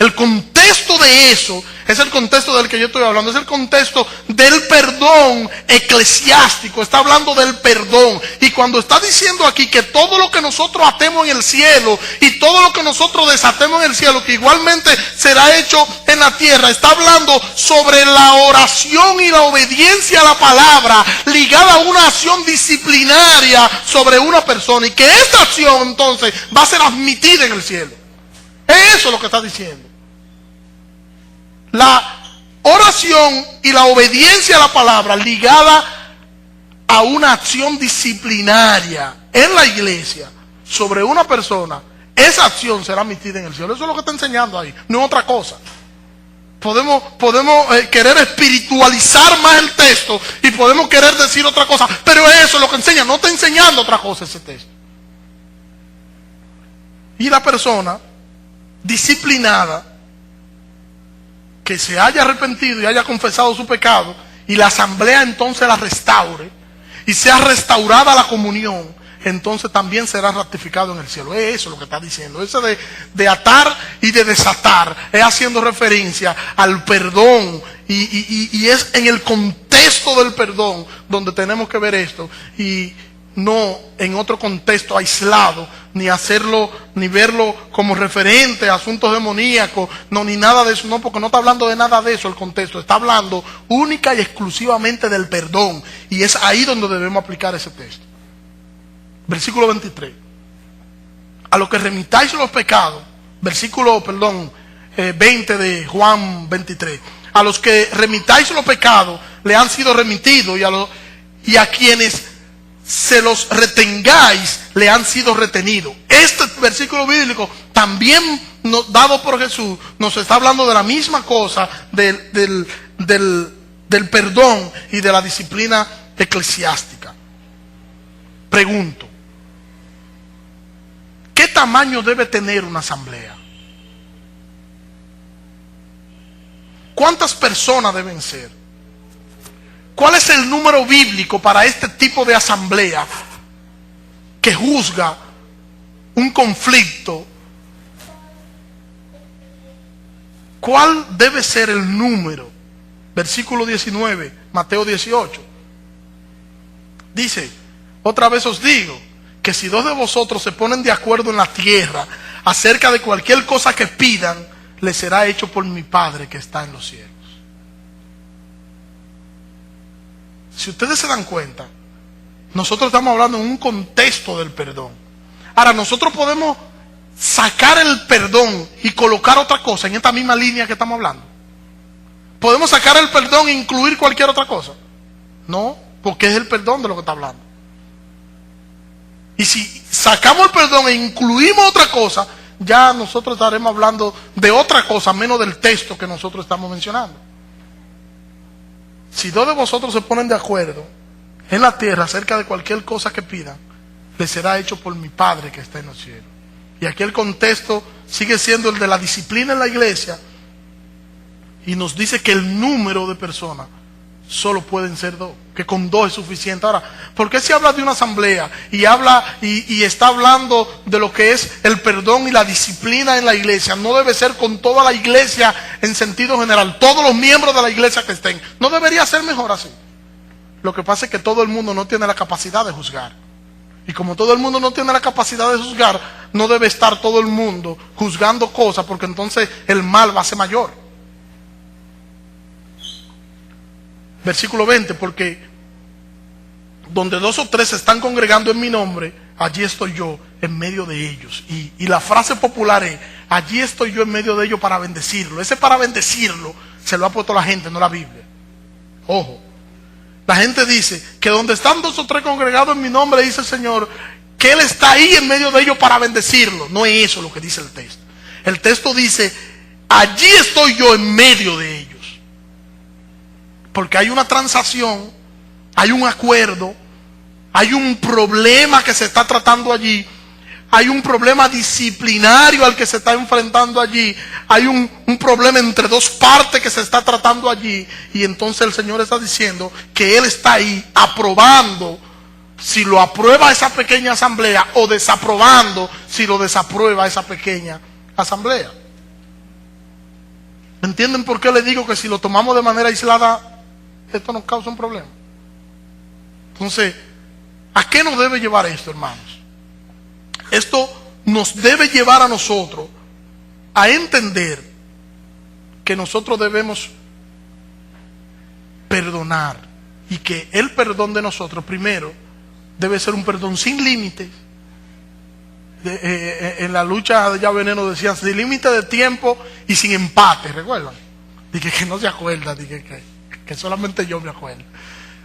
El contexto de eso es el contexto del que yo estoy hablando, es el contexto del perdón eclesiástico, está hablando del perdón. Y cuando está diciendo aquí que todo lo que nosotros atemos en el cielo y todo lo que nosotros desatemos en el cielo, que igualmente será hecho en la tierra, está hablando sobre la oración y la obediencia a la palabra ligada a una acción disciplinaria sobre una persona, y que esta acción entonces va a ser admitida en el cielo. Es eso lo que está diciendo. La oración y la obediencia a la palabra ligada a una acción disciplinaria en la iglesia sobre una persona, esa acción será admitida en el cielo. Eso es lo que está enseñando ahí, no es otra cosa. Podemos querer espiritualizar más el texto y podemos querer decir otra cosa, pero eso es lo que enseña, no está enseñando otra cosa ese texto. Y la persona disciplinada que se haya arrepentido y haya confesado su pecado, y la asamblea entonces la restaure y sea restaurada la comunión, entonces también será ratificado en el cielo. Es eso lo que está diciendo. Eso de atar y de desatar es haciendo referencia al perdón, y es en el contexto del perdón donde tenemos que ver esto, y no en otro contexto aislado, ni hacerlo, ni verlo como referente a asuntos demoníacos, no, ni nada de eso, no, porque no está hablando de nada de eso el contexto, está hablando única y exclusivamente del perdón, y es ahí donde debemos aplicar ese texto. Versículo 23. A los que remitáis los pecados, versículo, 20 de Juan 23. A los que remitáis los pecados le han sido remitidos, y a quienes se los retengáis le han sido retenidos. Este versículo bíblico también dado por Jesús nos está hablando de la misma cosa, del perdón y de la disciplina eclesiástica. Pregunto, ¿qué tamaño debe tener una asamblea? ¿Cuántas personas deben ser? ¿Cuál es el número bíblico para este tipo de asamblea que juzga un conflicto? ¿Cuál debe ser el número? Versículo 19, Mateo 18. Dice, otra vez os digo, que si dos de vosotros se ponen de acuerdo en la tierra acerca de cualquier cosa que pidan, les será hecho por mi Padre que está en los cielos. Si ustedes se dan cuenta, nosotros estamos hablando en un contexto del perdón. Ahora, nosotros podemos sacar el perdón y colocar otra cosa en esta misma línea que estamos hablando. ¿Podemos sacar el perdón e incluir cualquier otra cosa? No, porque es el perdón de lo que está hablando. Y si sacamos el perdón e incluimos otra cosa, ya nosotros estaremos hablando de otra cosa, menos del texto que nosotros estamos mencionando. Si dos de vosotros se ponen de acuerdo en la tierra acerca de cualquier cosa que pidan, les será hecho por mi Padre que está en los cielos. Y aquí el contexto sigue siendo el de la disciplina en la iglesia, y nos dice que el número de personas solo pueden ser dos, que con dos es suficiente. Ahora, ¿por qué se habla de una asamblea y está hablando de lo que es el perdón y la disciplina en la iglesia? No debe ser con toda la iglesia en sentido general, todos los miembros de la iglesia que estén. No debería ser mejor así. Lo que pasa es que todo el mundo no tiene la capacidad de juzgar. Y como todo el mundo no tiene la capacidad de juzgar, no debe estar todo el mundo juzgando cosas, porque entonces el mal va a ser mayor. Versículo 20, porque donde dos o tres se están congregando en mi nombre, allí estoy yo en medio de ellos. Y la frase popular es, allí estoy yo en medio de ellos para bendecirlo. Ese para bendecirlo se lo ha puesto la gente, no la Biblia. Ojo, la gente dice que donde están dos o tres congregados en mi nombre, dice el Señor, que Él está ahí en medio de ellos para bendecirlo. No es eso lo que dice el texto. El texto dice, allí estoy yo en medio de ellos. Porque hay una transacción, hay un acuerdo, hay un problema que se está tratando allí, hay un problema disciplinario al que se está enfrentando allí, hay un problema entre dos partes que se está tratando allí, y entonces el Señor está diciendo que Él está ahí aprobando si lo aprueba esa pequeña asamblea, o desaprobando si lo desaprueba esa pequeña asamblea. ¿Me entienden por qué le digo que si lo tomamos de manera aislada, esto nos causa un problema? Entonces, ¿a qué nos debe llevar esto, hermanos? Esto nos debe llevar a nosotros a entender que nosotros debemos perdonar y que el perdón de nosotros, primero, debe ser un perdón sin límites. En la lucha de Ya Veneno decían sin límite de tiempo y sin empate, ¿recuerdan? Dije que no se acuerda, dije que solamente yo me acuerdo.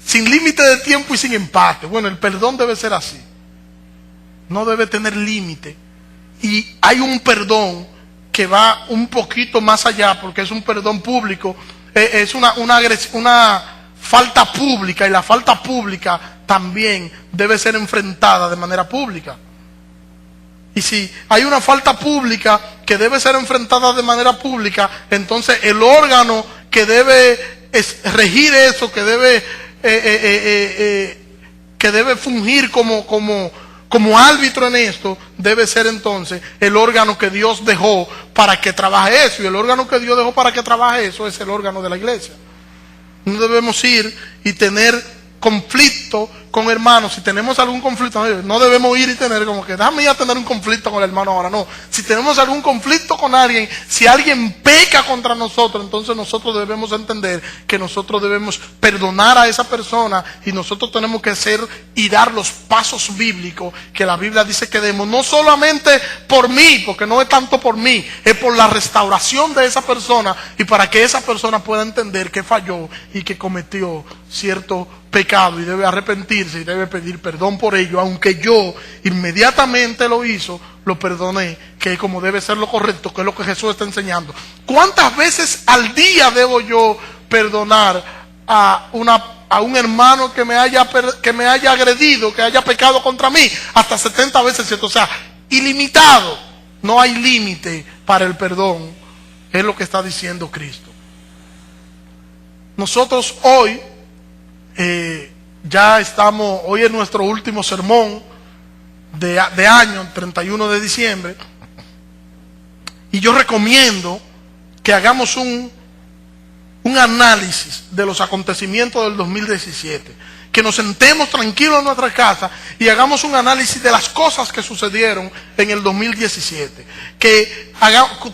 Sin límite de tiempo y sin empate. Bueno, el perdón debe ser así. No debe tener límite. Y hay un perdón que va un poquito más allá, porque es un perdón público. Es una falta pública, y la falta pública también debe ser enfrentada de manera pública. Y si hay una falta pública que debe ser enfrentada de manera pública, entonces el órgano que debe regir eso, que debe fungir como árbitro en esto, debe ser entonces el órgano que Dios dejó para que trabaje eso. Y el órgano que Dios dejó para que trabaje eso es el órgano de la iglesia. No debemos ir y tener conflicto con hermanos. Si tenemos algún conflicto, no debemos ir y tener como que déjame ir a tener un conflicto con el hermano ahora. No, si tenemos algún conflicto con alguien, si alguien peca contra nosotros, entonces nosotros debemos entender que nosotros debemos perdonar a esa persona, y nosotros tenemos que hacer y dar los pasos bíblicos que la Biblia dice que demos, no solamente por mí, porque no es tanto por mí, es por la restauración de esa persona, y para que esa persona pueda entender que falló y que cometió cierto pecado y debe arrepentirse y debe pedir perdón por ello, aunque yo inmediatamente lo hizo, lo perdoné, que es como debe ser lo correcto, que es lo que Jesús está enseñando. ¿Cuántas veces al día debo yo perdonar a un hermano que me haya agredido, que haya pecado contra mí? Hasta 70 veces, ¿cierto? O sea, ilimitado. No hay límite para el perdón, es lo que está diciendo Cristo. Nosotros hoy hoy es nuestro último sermón de año, el 31 de diciembre, y yo recomiendo que hagamos un análisis de los acontecimientos del 2017, que nos sentemos tranquilos en nuestra casa y hagamos un análisis de las cosas que sucedieron en el 2017, que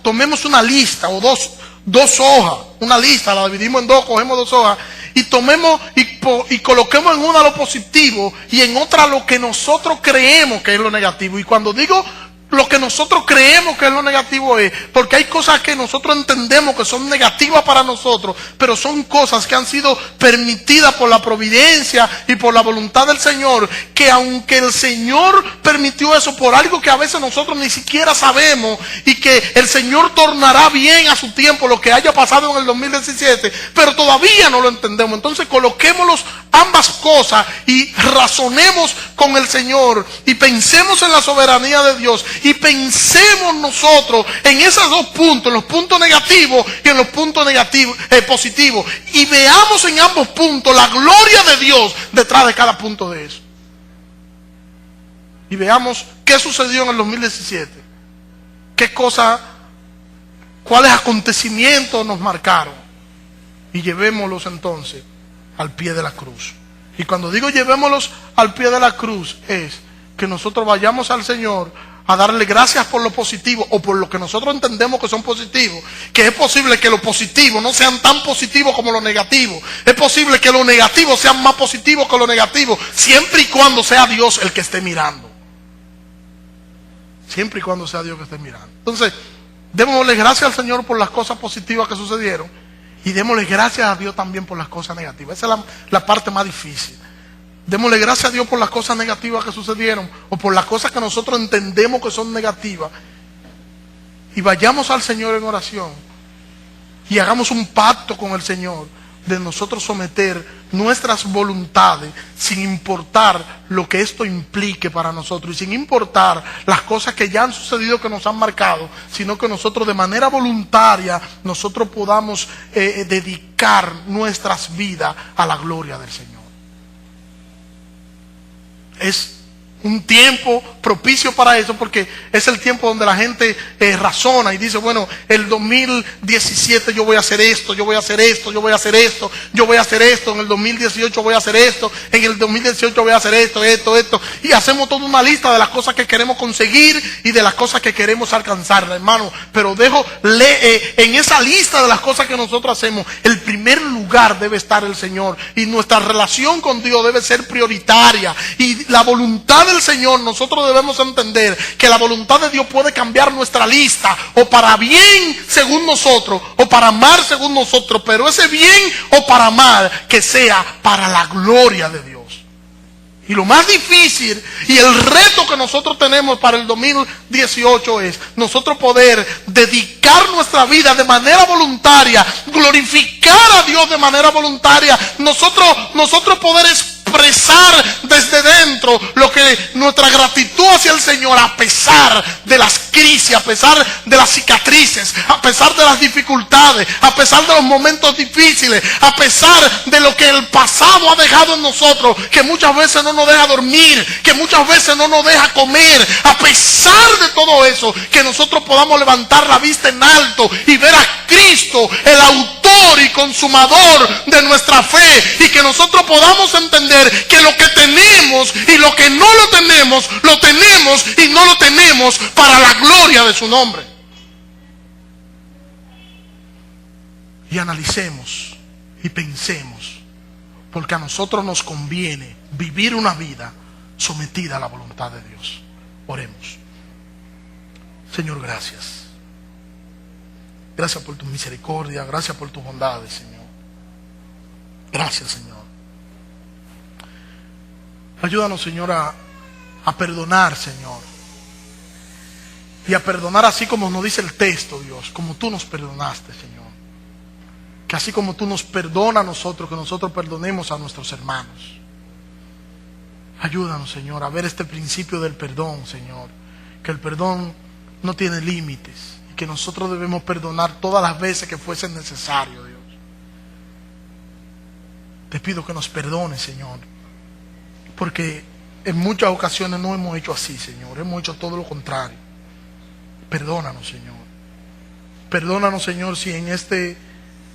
tomemos una lista o dos hojas, una lista, la dividimos en dos, cogemos 2 hojas y tomemos y coloquemos en una lo positivo y en otra lo que nosotros creemos que es lo negativo. Y cuando digo lo que nosotros creemos que es lo negativo, es porque hay cosas que nosotros entendemos que son negativas para nosotros, pero son cosas que han sido permitidas por la providencia y por la voluntad del Señor, que aunque el Señor permitió eso por algo que a veces nosotros ni siquiera sabemos, y que el Señor tornará bien a su tiempo lo que haya pasado en el 2017, pero todavía no lo entendemos. Entonces coloquémoslos ambas cosas y razonemos con el Señor y pensemos en la soberanía de Dios. Y pensemos nosotros en esos 2 puntos, en los puntos negativos y en los puntos positivos. Y veamos en ambos puntos la gloria de Dios detrás de cada punto de eso. Y veamos qué sucedió en el 2017. Cuáles acontecimientos nos marcaron. Y llevémoslos entonces al pie de la cruz. Y cuando digo llevémoslos al pie de la cruz, es que nosotros vayamos al Señor a darle gracias por lo positivo, o por lo que nosotros entendemos que son positivos. Que es posible que lo positivo no sean tan positivos como lo negativo. Es posible que lo negativo sean más positivos que lo negativo, siempre y cuando sea Dios el que esté mirando. Siempre y cuando sea Dios que esté mirando. Entonces, démosle gracias al Señor por las cosas positivas que sucedieron, y démosle gracias a Dios también por las cosas negativas. Esa es la parte más difícil. Démosle gracias a Dios por las cosas negativas que sucedieron, o por las cosas que nosotros entendemos que son negativas, y vayamos al Señor en oración y hagamos un pacto con el Señor de nosotros someter nuestras voluntades, sin importar lo que esto implique para nosotros, y sin importar las cosas que ya han sucedido, que nos han marcado, sino que nosotros de manera voluntaria nosotros podamos dedicar nuestras vidas a la gloria del Señor. Es un tiempo propicio para eso, porque es el tiempo donde la gente razona y dice, bueno, el 2017 yo voy a hacer esto, yo voy a hacer esto, yo voy a hacer esto, yo voy a hacer esto, en el 2018 voy a hacer esto, en el 2018 voy a hacer esto, y hacemos toda una lista de las cosas que queremos conseguir y de las cosas que queremos alcanzar, hermano. Pero en esa lista de las cosas que nosotros hacemos, el primer lugar debe estar el Señor, y nuestra relación con Dios debe ser prioritaria, y la voluntad del Señor, nosotros debemos entender que la voluntad de Dios puede cambiar nuestra lista, o para bien según nosotros, o para mal según nosotros, pero ese bien o para mal que sea para la gloria de Dios. Y lo más difícil y el reto que nosotros tenemos para el 2018 es nosotros poder dedicar nuestra vida de manera voluntaria, glorificar a Dios de manera voluntaria, nosotros poder expresar desde dentro lo que nuestra gratitud hacia el Señor, a pesar de las crisis, a pesar de las cicatrices, a pesar de las dificultades, a pesar de los momentos difíciles, a pesar de lo que el pasado ha dejado en nosotros, que muchas veces no nos deja dormir, que muchas veces no nos deja comer. A pesar de todo eso, que nosotros podamos levantar la vista en alto y ver a Cristo, el autor y consumador de nuestra fe, y que nosotros podamos entender que lo que tenemos y lo que no lo tenemos y no lo tenemos para la gloria de su nombre. Y analicemos y pensemos, porque a nosotros nos conviene vivir una vida sometida a la voluntad de Dios. Oremos. Señor, gracias. Gracias por tu misericordia, gracias por tus bondades, Señor. Gracias, Señor. Ayúdanos, Señor, a perdonar, Señor. Y a perdonar así como nos dice el texto, Dios, como tú nos perdonaste, Señor. Que así como tú nos perdonas a nosotros, que nosotros perdonemos a nuestros hermanos. Ayúdanos, Señor, a ver este principio del perdón, Señor. Que el perdón no tiene límites, y que nosotros debemos perdonar todas las veces que fuese necesario, Dios. Te pido que nos perdones, Señor, porque en muchas ocasiones no hemos hecho así, Señor. Hemos hecho todo lo contrario. Perdónanos, Señor. Perdónanos, Señor, si en este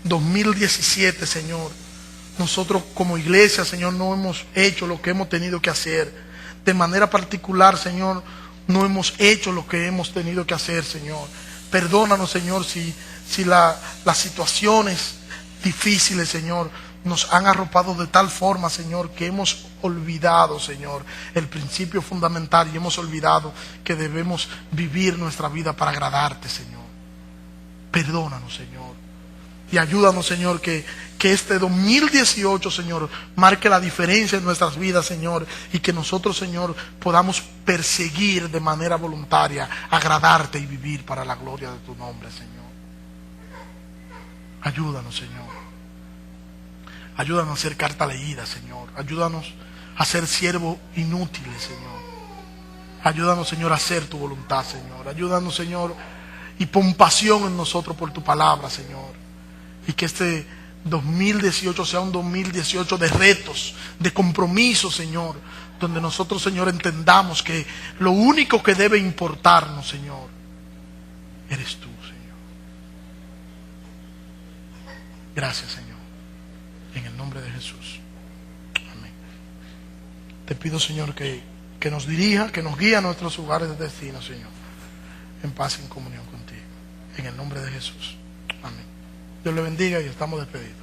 2017, Señor, nosotros como iglesia, Señor, no hemos hecho lo que hemos tenido que hacer. De manera particular, Señor, no hemos hecho lo que hemos tenido que hacer, Señor. Perdónanos, Señor, si las situaciones difíciles, Señor, nos han arropado de tal forma, Señor, que hemos olvidado, Señor, el principio fundamental, y hemos olvidado que debemos vivir nuestra vida para agradarte, Señor. Perdónanos, Señor, y ayúdanos, Señor, que este 2018, Señor, marque la diferencia en nuestras vidas, Señor, y que nosotros, Señor, podamos perseguir de manera voluntaria, agradarte y vivir para la gloria de tu nombre, Señor. Ayúdanos, Señor. Ayúdanos a ser carta leída, Señor. Ayúdanos a ser siervos inútiles, Señor. Ayúdanos, Señor, a hacer tu voluntad, Señor. Ayúdanos, Señor, y pon pasión en nosotros por tu palabra, Señor. Y que este 2018 sea un 2018 de retos, de compromisos, Señor, donde nosotros, Señor, entendamos que lo único que debe importarnos, Señor, eres tú, Señor. Gracias, Señor. En el nombre de Jesús. Amén. Te pido, Señor, que nos dirija, que nos guíe a nuestros lugares de destino, Señor, en paz y en comunión contigo. En el nombre de Jesús. Amén. Dios le bendiga y estamos despedidos.